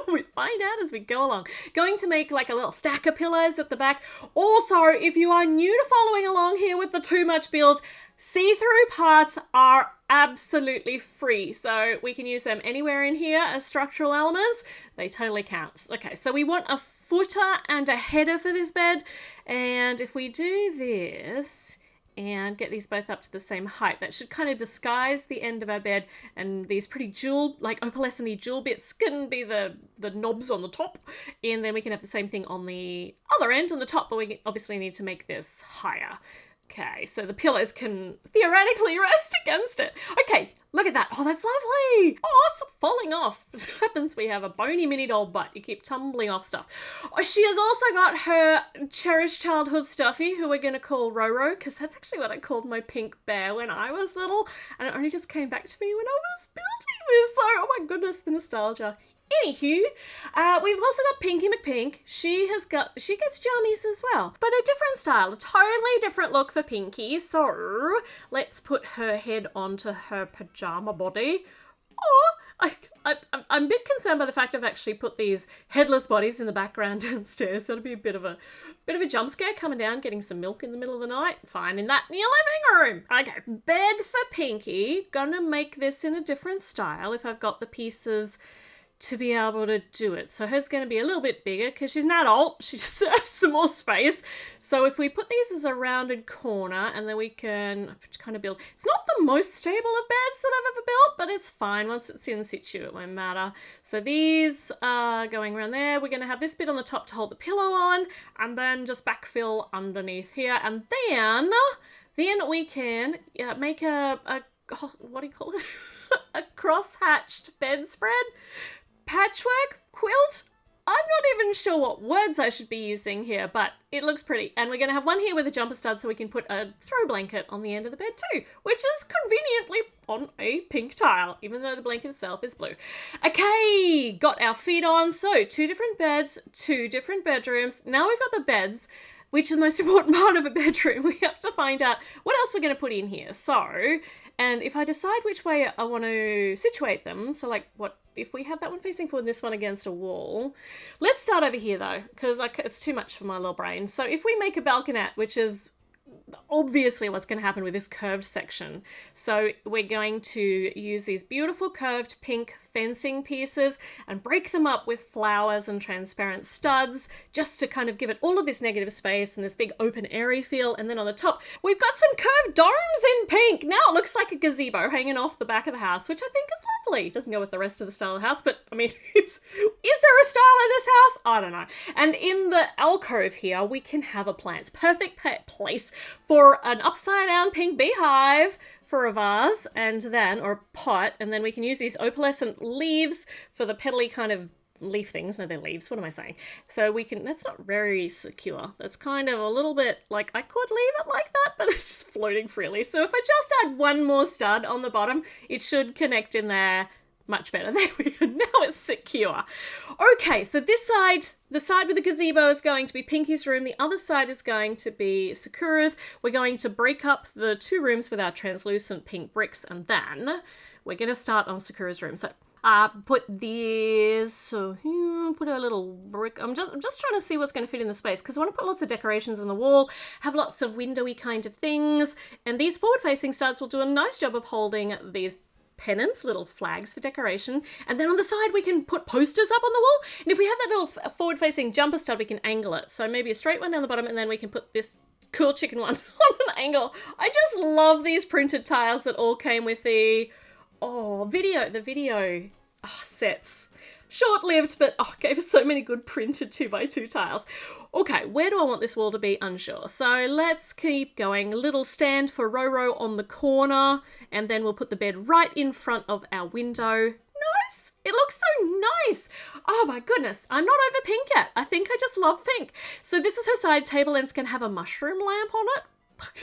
we find out as we go along. Going to make like a little stack of pillows at the back. Also, if you are new to following along here with the Too Much builds, see-through parts are absolutely free. So we can use them anywhere in here as structural elements. They totally count. Okay, so we want a footer and a header for this bed. And if we do this and get these both up to the same height, that should kind of disguise the end of our bed, and these pretty jewel, like opalescent jewel bits can be the knobs on the top, and then we can have the same thing on the other end on the top, but we obviously need to make this higher. Okay, so the pillows can theoretically rest against it. Okay, look at that. Oh, that's lovely. Oh, it's falling off. What happens? We have a bony mini doll butt. You keep tumbling off stuff. Oh, she has also got her cherished childhood stuffy, who we're going to call Roro, because that's actually what I called my pink bear when I was little, and it only just came back to me when I was building this. So, oh my goodness, the nostalgia. Anywho, we've also got Pinky McPink. She gets jammies as well, but a different style, a totally different look for Pinky. So let's put her head onto her pajama body. Oh, I'm a bit concerned by the fact I've actually put these headless bodies in the background downstairs. That'll be a bit of a jump scare coming down, getting some milk in the middle of the night. Finding that in your living room. Okay, bed for Pinky. Gonna make this in a different style if I've got the pieces to be able to do it. So hers going to be a little bit bigger because she's an adult. She just has some more space. So if we put these as a rounded corner, and then we can kind of build... It's not the most stable of beds that I've ever built, but it's fine. Once it's in situ, it won't matter. So these are going around there. We're going to have this bit on the top to hold the pillow on, and then just backfill underneath here. And then we can make a what do you call it? A cross-hatched bedspread. Patchwork quilt? I'm not even sure what words I should be using here, but it looks pretty. And we're going to have one here with a jumper stud so we can put a throw blanket on the end of the bed too, which is conveniently on a pink tile, even though the blanket itself is blue. Okay, got our feet on. So 2 different beds, 2 different bedrooms. Now we've got the beds. which is the most important part of a bedroom. We have to find out what else we're going to put in here. So, and if I decide which way I want to situate them, so like what if we have that one facing forward, this one against a wall. Let's start over here though, because it's too much for my little brain. So if we make a balconette, which is obviously what's going to happen with this curved section. So we're going to use these beautiful curved pink fencing pieces and break them up with flowers and transparent studs just to kind of give it all of this negative space and this big open airy feel. And then on the top, we've got some curved domes in pink. Now it looks like a gazebo hanging off the back of the house, which I think is lovely. It doesn't go with the rest of the style of the house, but I mean, is there a style in this house? I don't know. And in the alcove here, we can have a plant. Perfect place for an upside down pink beehive for a vase and then, or a pot, and then we can use these opalescent leaves for the petally kind of leaf things. No, they're leaves. What am I saying? So we can, that's not very secure. That's kind of a little bit like, I could leave it like that, but it's just floating freely. So if I just add one more stud on the bottom, it should connect in there much better. There we go. Now it's secure. Okay, so this side, the side with the gazebo is going to be Pinky's room. The other side is going to be Sakura's. We're going to break up the two rooms with our translucent pink bricks, and then we're going to start on Sakura's room. So put this, so put a little brick. I'm just trying to see what's going to fit in the space because I want to put lots of decorations on the wall, have lots of windowy kind of things, and these forward-facing studs will do a nice job of holding these pennants, little flags for decoration. And then on the side, we can put posters up on the wall. And if we have that little forward-facing jumper stud, we can angle it. So maybe a straight one down the bottom, and then we can put this cool chicken one on an angle. I just love these printed tiles that all came with the video sets. Short-lived, but gave us so many good printed 2x2 tiles. Okay, where do I want this wall to be? Unsure. So let's keep going. A little stand for Roro on the corner, and then we'll put the bed right in front of our window. Nice. It looks so nice. Oh my goodness. I'm not over pink yet. I think I just love pink. So this is her side table, and it's going to have a mushroom lamp on it.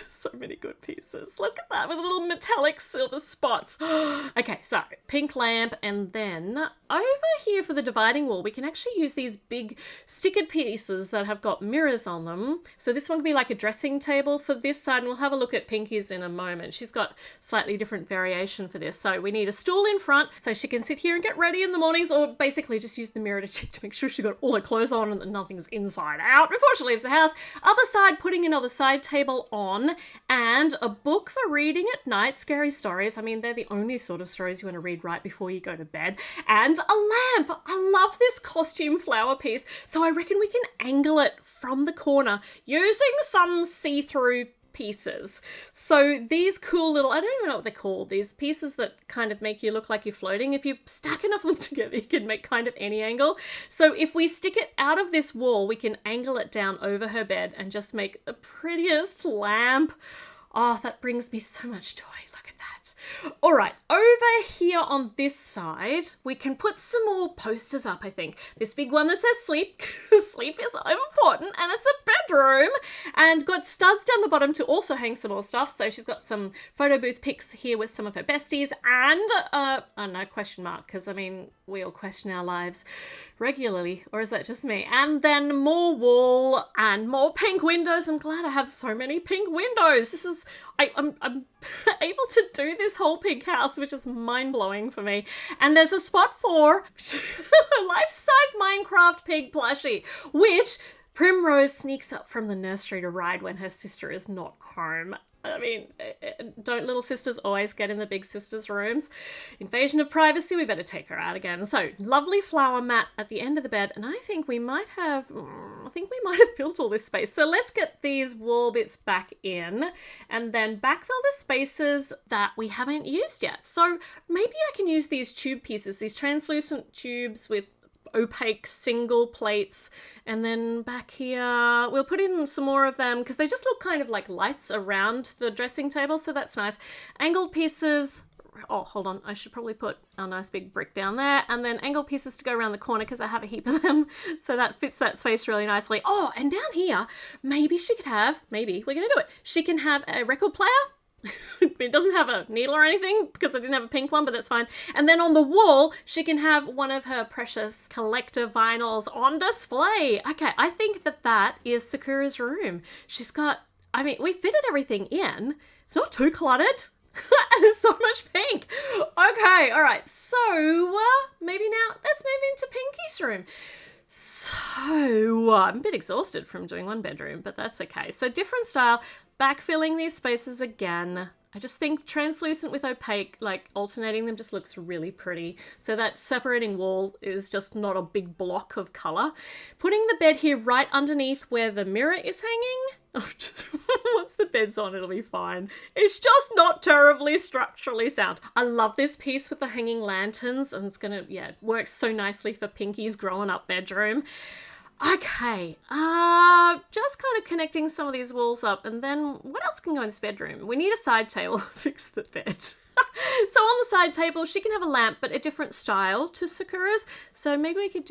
So many good pieces. Look at that with little metallic silver spots. Okay, so pink lamp, and then over here for the dividing wall, we can actually use these big stickered pieces that have got mirrors on them. So this one can be like a dressing table for this side, and we'll have a look at Pinky's in a moment. She's got slightly different variation for this. So we need a stool in front so she can sit here and get ready in the mornings, or basically just use the mirror to check to make sure she's got all her clothes on and that nothing's inside out before she leaves the house. Other side, putting another side table on, and a book for reading at night, scary stories. I mean, they're the only sort of stories you want to read right before you go to bed. And a lamp. I love this costume flower piece. So I reckon we can angle it from the corner using some see-through pieces. So these cool little, I don't even know what they're called, these pieces that kind of make you look like you're floating. If you stack enough of them together, you can make kind of any angle. So if we stick it out of this wall, we can angle it down over her bed and just make the prettiest lamp. Oh, that brings me so much joy. Look at that. All right, over here on this side, we can put some more posters up, I think. This big one that says sleep. Sleep is so important, and it's a bedroom. And got studs down the bottom to also hang some more stuff. So she's got some photo booth pics here with some of her besties, and I don't know, question mark, because I mean, we all question our lives regularly, or is that just me? And then more wall and more pink windows. I'm glad I have so many pink windows. This is, I'm able to do this whole pink house, which is mind-blowing for me. And there's a spot for a life-size Minecraft pig plushie, which Primrose sneaks up from the nursery to ride when her sister is not home. I mean, don't little sisters always get in the big sister's rooms? Invasion of privacy, we better take her out again. So, lovely flower mat at the end of the bed, and I think we might have built all this space. So let's get these wall bits back in, and then backfill the spaces that we haven't used yet. So maybe I can use these tube pieces, these translucent tubes with opaque single plates, and then back here we'll put in some more of them because they just look kind of like lights around the dressing table, so that's nice. Angled pieces, oh hold on, I should probably put a nice big brick down there, and then angled pieces to go around the corner because I have a heap of them, so that fits that space really nicely. Oh, and down here maybe she could have, maybe we're gonna do it, she can have a record player. It doesn't have a needle or anything because I didn't have a pink one, but that's fine. And then on the wall, she can have one of her precious collector vinyls on display. Okay, I think that is Sakura's room. She's got, I mean, we fitted everything in. It's not too cluttered. And there's so much pink. Okay, all right. So maybe now let's move into Pinky's room. So I'm a bit exhausted from doing one bedroom, but that's okay. So different style, backfilling these spaces again. I just think translucent with opaque, like alternating them just looks really pretty. So that separating wall is just not a big block of colour. Putting the bed here right underneath where the mirror is hanging. Once the bed's on, it'll be fine. It's just not terribly structurally sound. I love this piece with the hanging lanterns, and it's gonna, yeah, it works so nicely for Pinky's growing up bedroom. Okay, just kind of connecting some of these walls up, and then what else can go in this bedroom? We need a side table to fix the bed. So on the side table, she can have a lamp, but a different style to Sakura's. So maybe we could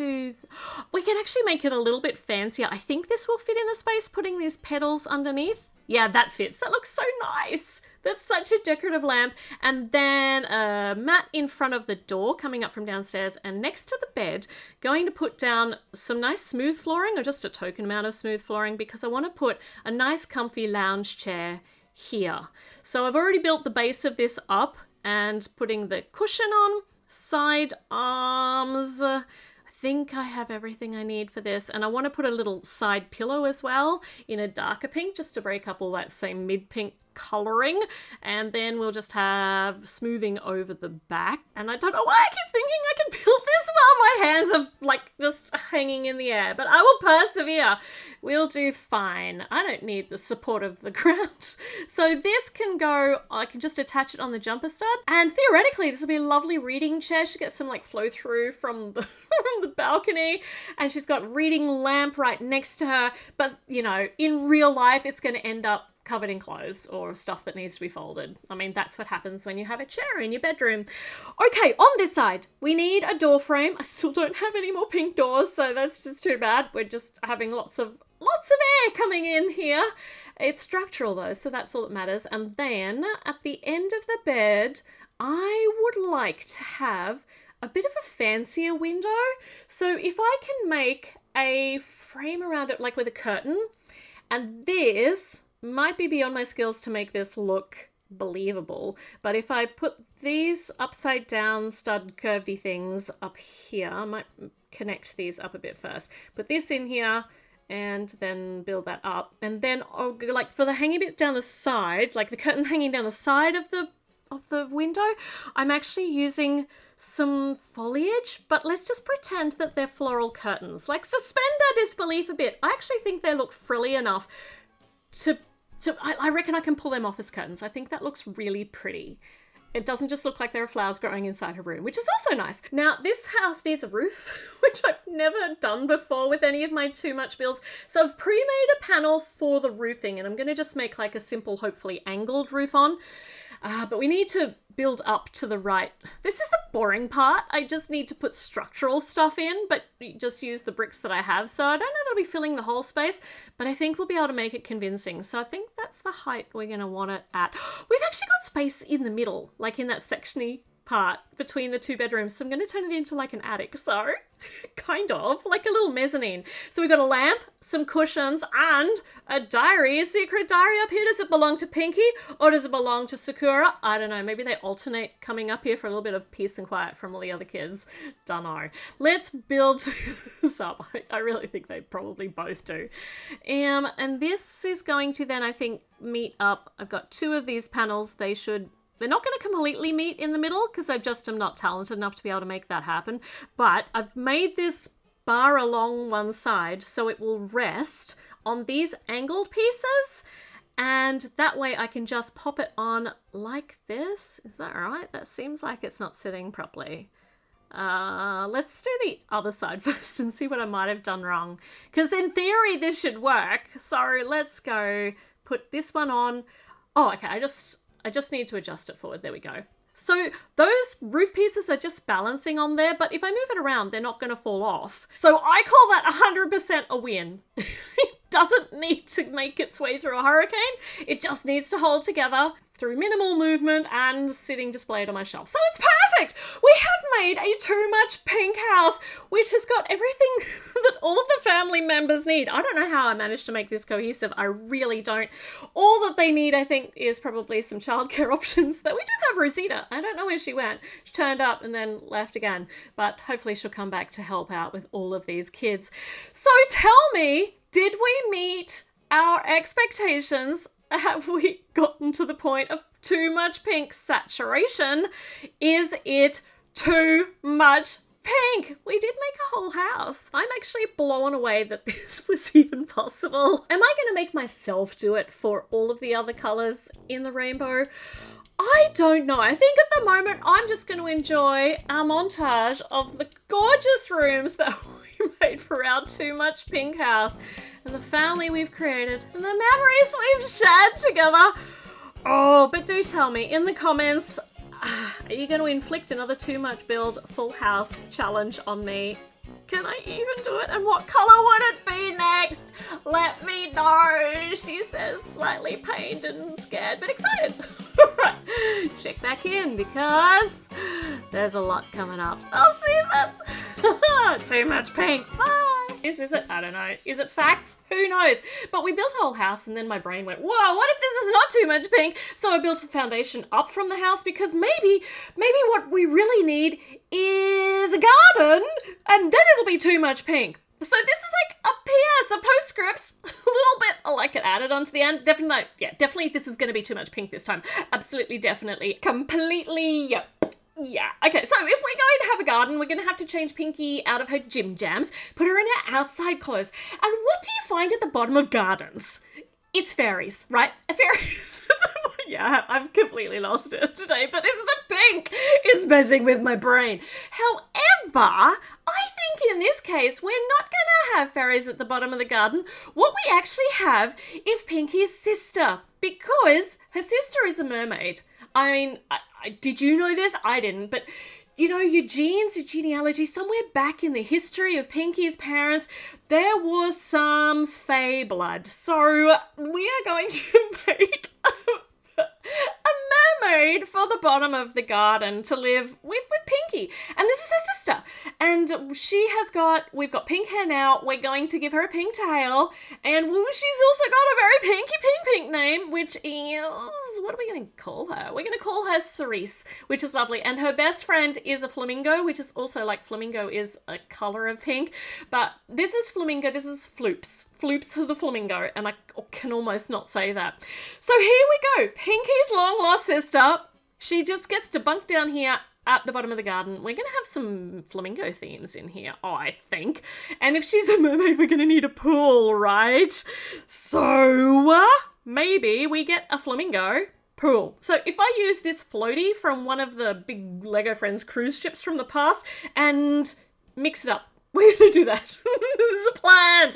actually make it a little bit fancier. I think this will fit in the space, putting these petals underneath. Yeah, that fits. That looks so nice. That's such a decorative lamp. And then a mat in front of the door coming up from downstairs, and next to the bed, going to put down some nice smooth flooring, or just a token amount of smooth flooring, because I want to put a nice comfy lounge chair here. So I've already built the base of this up and putting the cushion on, side arms. I think I have everything I need for this, and I want to put a little side pillow as well in a darker pink just to break up all that same mid-pink colouring, and then we'll just have smoothing over the back. And I don't know why I keep thinking I can build this while my hands are like just hanging in the air, but I will persevere. We'll do fine. I don't need the support of the ground. So this can go, I can just attach it on the jumper stud, and theoretically this will be a lovely reading chair. She gets some like flow through from the, from the balcony, and she's got reading lamp right next to her, but you know, in real life it's going to end up covered in clothes or stuff that needs to be folded. I mean, that's what happens when you have a chair in your bedroom. Okay, on this side, we need a door frame. I still don't have any more pink doors, so that's just too bad. We're just having lots of air coming in here. It's structural though, so that's all that matters. And then at the end of the bed, I would like to have a bit of a fancier window. So if I can make a frame around it, like with a curtain, and this might be beyond my skills to make this look believable, but if I put these upside down stud curvedy things up here, I might connect these up a bit first. Put this in here and then build that up, and then I'll go, like for the hanging bits down the side, like the curtain hanging down the side of the window, I'm actually using some foliage, but let's just pretend that they're floral curtains. Like, suspend our disbelief a bit. I actually think they look frilly enough I reckon I can pull them off as curtains. I think that looks really pretty. It doesn't just look like there are flowers growing inside her room, which is also nice. Now, this house needs a roof, which I've never done before with any of my too much builds. So I've pre-made a panel for the roofing, and I'm going to just make like a simple, hopefully angled roof on. But we need to build up to the right. This is the boring part. I just need to put structural stuff in, but just use the bricks that I have. So I don't know that I'll be filling the whole space, but I think we'll be able to make it convincing. So I think that's the height we're going to want it at. We've actually got space in the middle, like in that sectiony part between the two bedrooms. So I'm going to turn it into like an attic. So kind of like a little mezzanine. So we've got a lamp, some cushions, and a diary, a secret diary up here. Does it belong to Pinky or does it belong to Sakura? I don't know. Maybe they alternate coming up here for a little bit of peace and quiet from all the other kids. Dunno. Let's build this up. I really think they probably both do. And this is going to then, I think, meet up. I've got two of these panels. They're not going to completely meet in the middle because I just am not talented enough to be able to make that happen. But I've made this bar along one side so it will rest on these angled pieces. And that way I can just pop it on like this. Is that right? That seems like it's not sitting properly. Let's do the other side first and see what I might have done wrong. Because in theory this should work. So let's go put this one on. Oh, okay. I just need to adjust it forward. There we go. So those roof pieces are just balancing on there, but if I move it around, they're not going to fall off. So I call that 100% a win. It doesn't need to make its way through a hurricane. It just needs to hold together. through minimal movement and sitting displayed on my shelf. So it's perfect! We have made a too much pink house, which has got everything that all of the family members need. I don't know how I managed to make this cohesive. I really don't. All that they need, I think, is probably some childcare options. That we do have Rosita. I don't know where she went. She turned up and then left again. But hopefully she'll come back to help out with all of these kids. So tell me, did we meet our expectations? Have we gotten to the point of too much pink saturation? Is it too much pink? We did make a whole house. I'm actually blown away that this was even possible. Am I going to make myself do it for all of the other colours in the rainbow? I don't know. I think at the moment I'm just going to enjoy our montage of the gorgeous rooms that we made for our too much pink house and the family we've created and the memories we've shared together. Oh, but do tell me in the comments, are you going to inflict another too much build full house challenge on me? Can I even do it? And what colour would it be next? Let me know. She says slightly pained and scared, but excited. Right, check back in because there's a lot coming up. I'll see you then. Too much pink. Bye. Is it? I don't know. Is it facts? Who knows? But we built a whole house and then my brain went, whoa, what if this is not too much pink? So I built a foundation up from the house because maybe what we really need is a garden and then it'll be too much pink. So this is like a PS, a postscript, a little bit like it added onto the end. Definitely this is going to be too much pink this time. Absolutely, definitely, completely, yep. Yeah, okay, so if we're going to have a garden, we're going to have to change Pinky out of her gym jams, put her in her outside clothes. And what do you find at the bottom of gardens? It's fairies, right? Fairies. Yeah, I've completely lost it today, but this is the pink is messing with my brain. However, I think in this case, we're not going to have fairies at the bottom of the garden. What we actually have is Pinky's sister, because her sister is a mermaid. I mean, did you know this? I didn't, but you know, your genes, your genealogy, somewhere back in the history of Pinky's parents, there was some fae blood. So we are going to make a mermaid for the bottom of the garden to live with Pinky. And this is her sister. And we've got pink hair now. We're going to give her a pink tail. And she's also got a very pink name, which is, what are we going to call her? We're going to call her Cerise, which is lovely. And her best friend is a flamingo, which is also like flamingo is a color of pink. But this is flamingo, this is Floops. Floops to the flamingo, and I can almost not say that. So here we go. Pinky's long lost sister. She just gets to bunk down here at the bottom of the garden. We're going to have some flamingo themes in here, I think. And if she's a mermaid, we're going to need a pool, right? So maybe we get a flamingo pool. So if I use this floaty from one of the big Lego Friends cruise ships from the past and mix it up, we're going to do that. There's a plan.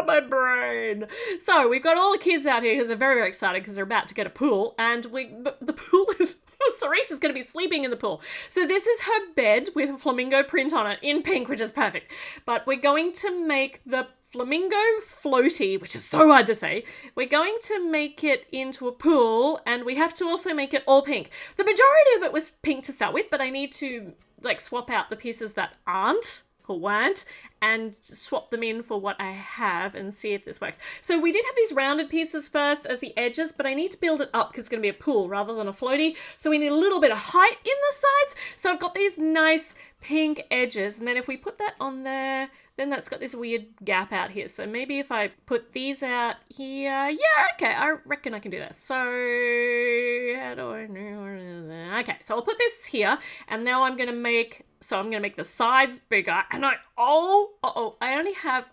My brain. So we've got all the kids out here because they're very, very excited because they're about to get a pool. And the pool is... Cerise is going to be sleeping in the pool. So this is her bed with a flamingo print on it in pink, which is perfect. But we're going to make the flamingo floaty, which is so hard to say. We're going to make it into a pool, and we have to also make it all pink. The majority of it was pink to start with, but I need to swap out the pieces that aren't or weren't and swap them in for what I have and see if this works. So we did have these rounded pieces first as the edges, but I need to build it up because it's going to be a pool rather than a floaty. So we need a little bit of height in the sides. So I've got these nice pink edges, and then if we put that on there, then that's got this weird gap out here. So maybe if I put these out here, yeah, okay, I reckon I can do that. So how do I know? Okay, so I'll put this here, and now I'm going to make the sides bigger, and I only have,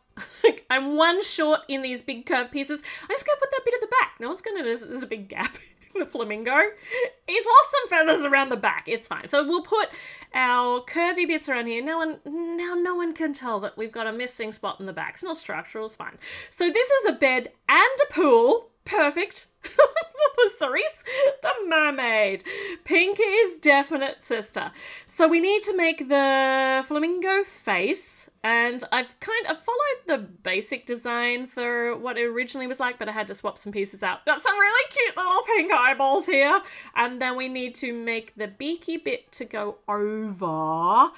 I'm one short in these big curved pieces. I'm just going to put that bit at the back. No one's going to notice there's a big gap in the flamingo. He's lost some feathers around the back. It's fine. So we'll put our curvy bits around here. Now no one can tell that we've got a missing spot in the back. It's not structural, it's fine. So this is a bed and a pool. perfect for Cerise, the mermaid. Pink is definite sister. So we need to make the flamingo face, and I've kind of followed the basic design for what it originally was like, but I had to swap some pieces out. Got some really cute little pink eyeballs here, and then we need to make the beaky bit to go over.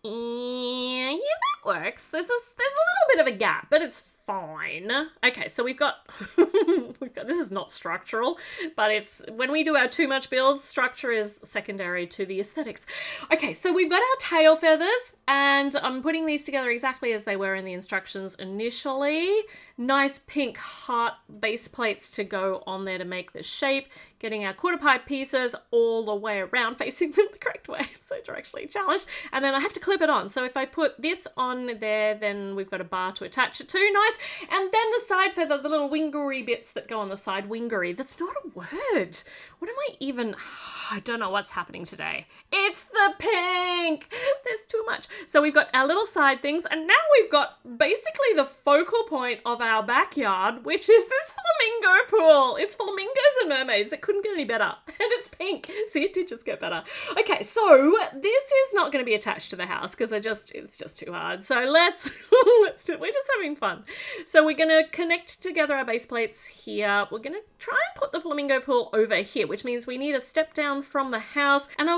And yeah, that works. There's a little bit of a gap, but it's fine. Okay, so we've got this is not structural, but it's when we do our too much builds, structure is secondary to the aesthetics. Okay, so we've got our tail feathers, and I'm putting these together exactly as they were in the instructions initially. Nice pink heart base plates to go on there to make the shape, getting our quarter pipe pieces all the way around, facing them the correct way. I'm so directionally challenged. And then I have to clip it on. So if I put this on there, then we've got a bar to attach it to. Nice. And then the side feather, the little wingery bits that go on the side. Wingery. That's not a word. What am I even... I don't know what's happening today. It's the pink. There's too much. So we've got our little side things, and now we've got basically the focal point of our backyard, which is this flamingo pool. It's flamingos and mermaids. It couldn't get any better. And it's pink. See, it did just get better. Okay, so this is not going to be attached to the house because it's just too hard. So let's do it. We're just having fun. So we're going to connect together our base plates here. We're going to try and put the flamingo pool over here, which means we need a step down from the house. And I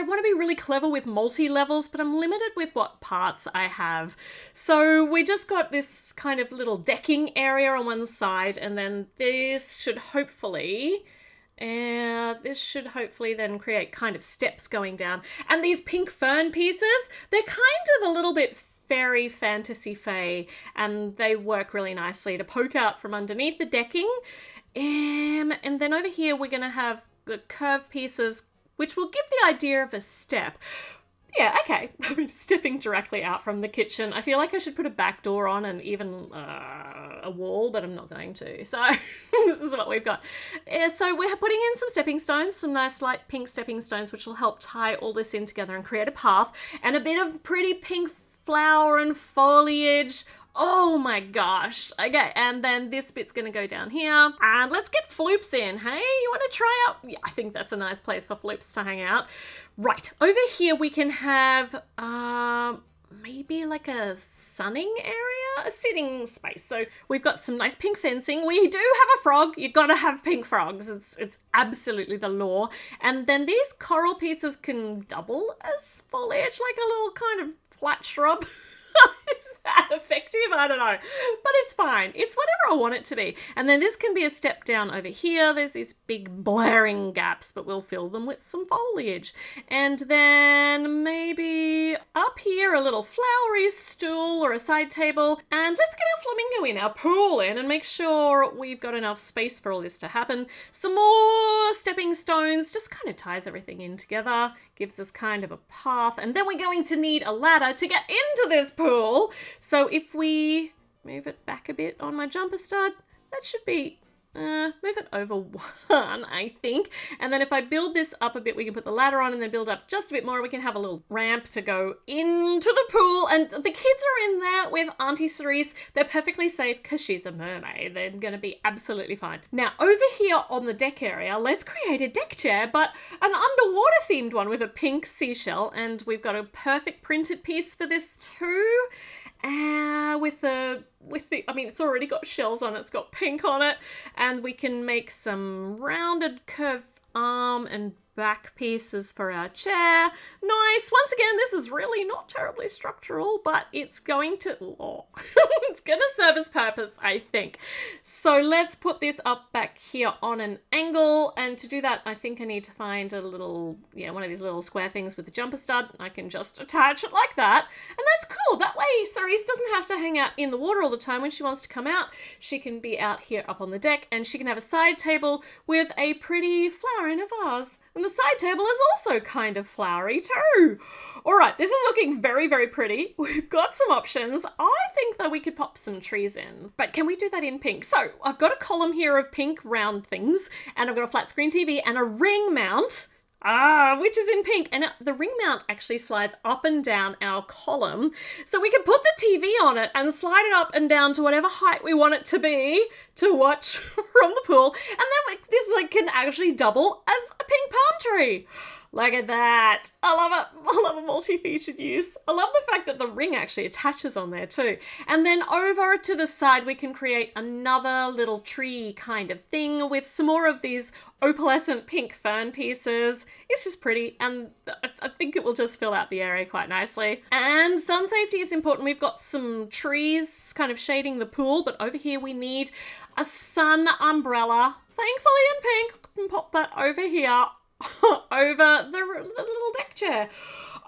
want to be really clever with multi-levels, but I'm limited with what parts I have. So we just got this kind of little decking area on one side, and then this should hopefully then create kind of steps going down. And these pink fern pieces, they're kind of a little bit fairy fantasy fae, and they work really nicely to poke out from underneath the decking. And then over here we're going to have the curved pieces, which will give the idea of a step. Yeah, okay. I mean, stepping directly out from the kitchen. I feel like I should put a back door on and even a wall, but I'm not going to. So this is what we've got. So we're putting in some stepping stones, some nice light pink stepping stones, which will help tie all this in together and create a path, and a bit of pretty pink flower and foliage. Oh my gosh. Okay, and then this bit's going to go down here. And let's get floops in. Hey, you want to try out? Yeah, I think that's a nice place for floops to hang out. Right, over here we can have maybe like a sunning area, a sitting space. So we've got some nice pink fencing. We do have a frog. You got to have pink frogs. It's absolutely the law. And then these coral pieces can double as foliage, like a little kind of flat shrub. Is that effective? I don't know. But it's fine. It's whatever I want it to be. And then this can be a step down over here. There's these big blaring gaps, but we'll fill them with some foliage. And then maybe up here a little flowery stool or a side table. And let's get our flamingo in, our pool in, and make sure we've got enough space for all this to happen. Some more stepping stones, just kind of ties everything in together, gives us kind of a path. And then we're going to need a ladder to get into this pool. So if we move it back a bit on my jumper stud, that should be, move it over one, I think. And then if I build this up a bit, we can put the ladder on and then build up just a bit more. We can have a little ramp to go into the pool. And the kids are in there with Auntie Cerise. They're perfectly safe because she's a mermaid. They're going to be absolutely fine. Now, over here on the deck area, let's create a deck chair, but an underwater themed one with a pink seashell. And we've got a perfect printed piece for this too. I mean, it's already got shells on it, it's got pink on it, and we can make some rounded curved arm and back pieces for our chair. Nice. Once again, this is really not terribly structural, but it's going to, it's going to serve its purpose, I think. So let's put this up back here on an angle. And to do that, I think I need to find a little, one of these little square things with the jumper stud. I can just attach it like that. And that's cool. That way, Cerise doesn't have to hang out in the water all the time. When she wants to come out, she can be out here up on the deck, and she can have a side table with a pretty flower in a vase. And the side table is also kind of flowery too. All right, this is looking very, very pretty. We've got some options. I think that we could pop some trees in, but can we do that in pink? So I've got a column here of pink round things, and I've got a flat screen TV and a ring mount. which is in pink. And the ring mount actually slides up and down our column. So we can put the TV on it and slide it up and down to whatever height we want it to be to watch from the pool. And then this can actually double as a pink palm tree. Look at that. I love it. I love a multi-featured use. I love the fact that the ring actually attaches on there too. And then over to the side, we can create another little tree kind of thing with some more of these opalescent pink fern pieces. It's just pretty, and I think it will just fill out the area quite nicely. And sun safety is important. We've got some trees kind of shading the pool, but over here we need a sun umbrella. Thankfully in pink. I can pop that over here. Over the little deck chair.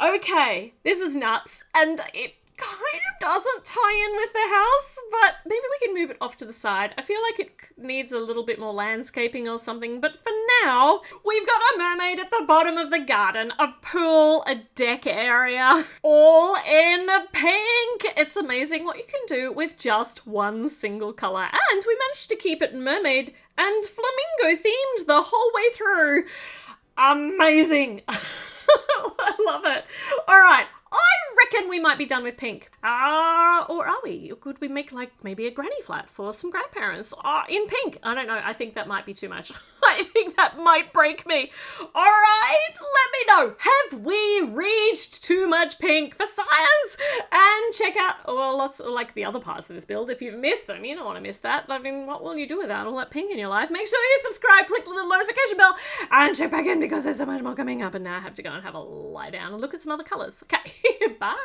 Okay, this is nuts, and it kind of doesn't tie in with the house, but maybe we can move it off to the side. I feel like it needs a little bit more landscaping or something, but for now, we've got a mermaid at the bottom of the garden, a pool, a deck area, all in pink. It's amazing what you can do with just one single colour, and we managed to keep it mermaid and flamingo themed the whole way through. Amazing. I love it. All right. I reckon we might be done with pink. Or are we? Could we make maybe a granny flat for some grandparents in pink? I don't know. I think that might be too much. I think that might break me. All right. Let me know. Have we reached too much pink for science? And check out lots of the other parts of this build. If you've missed them, you don't want to miss that. I mean, what will you do without all that pink in your life? Make sure you subscribe, click the little notification bell, and check back in because there's so much more coming up. And now I have to go and have a lie down and look at some other colours. Okay. Bye.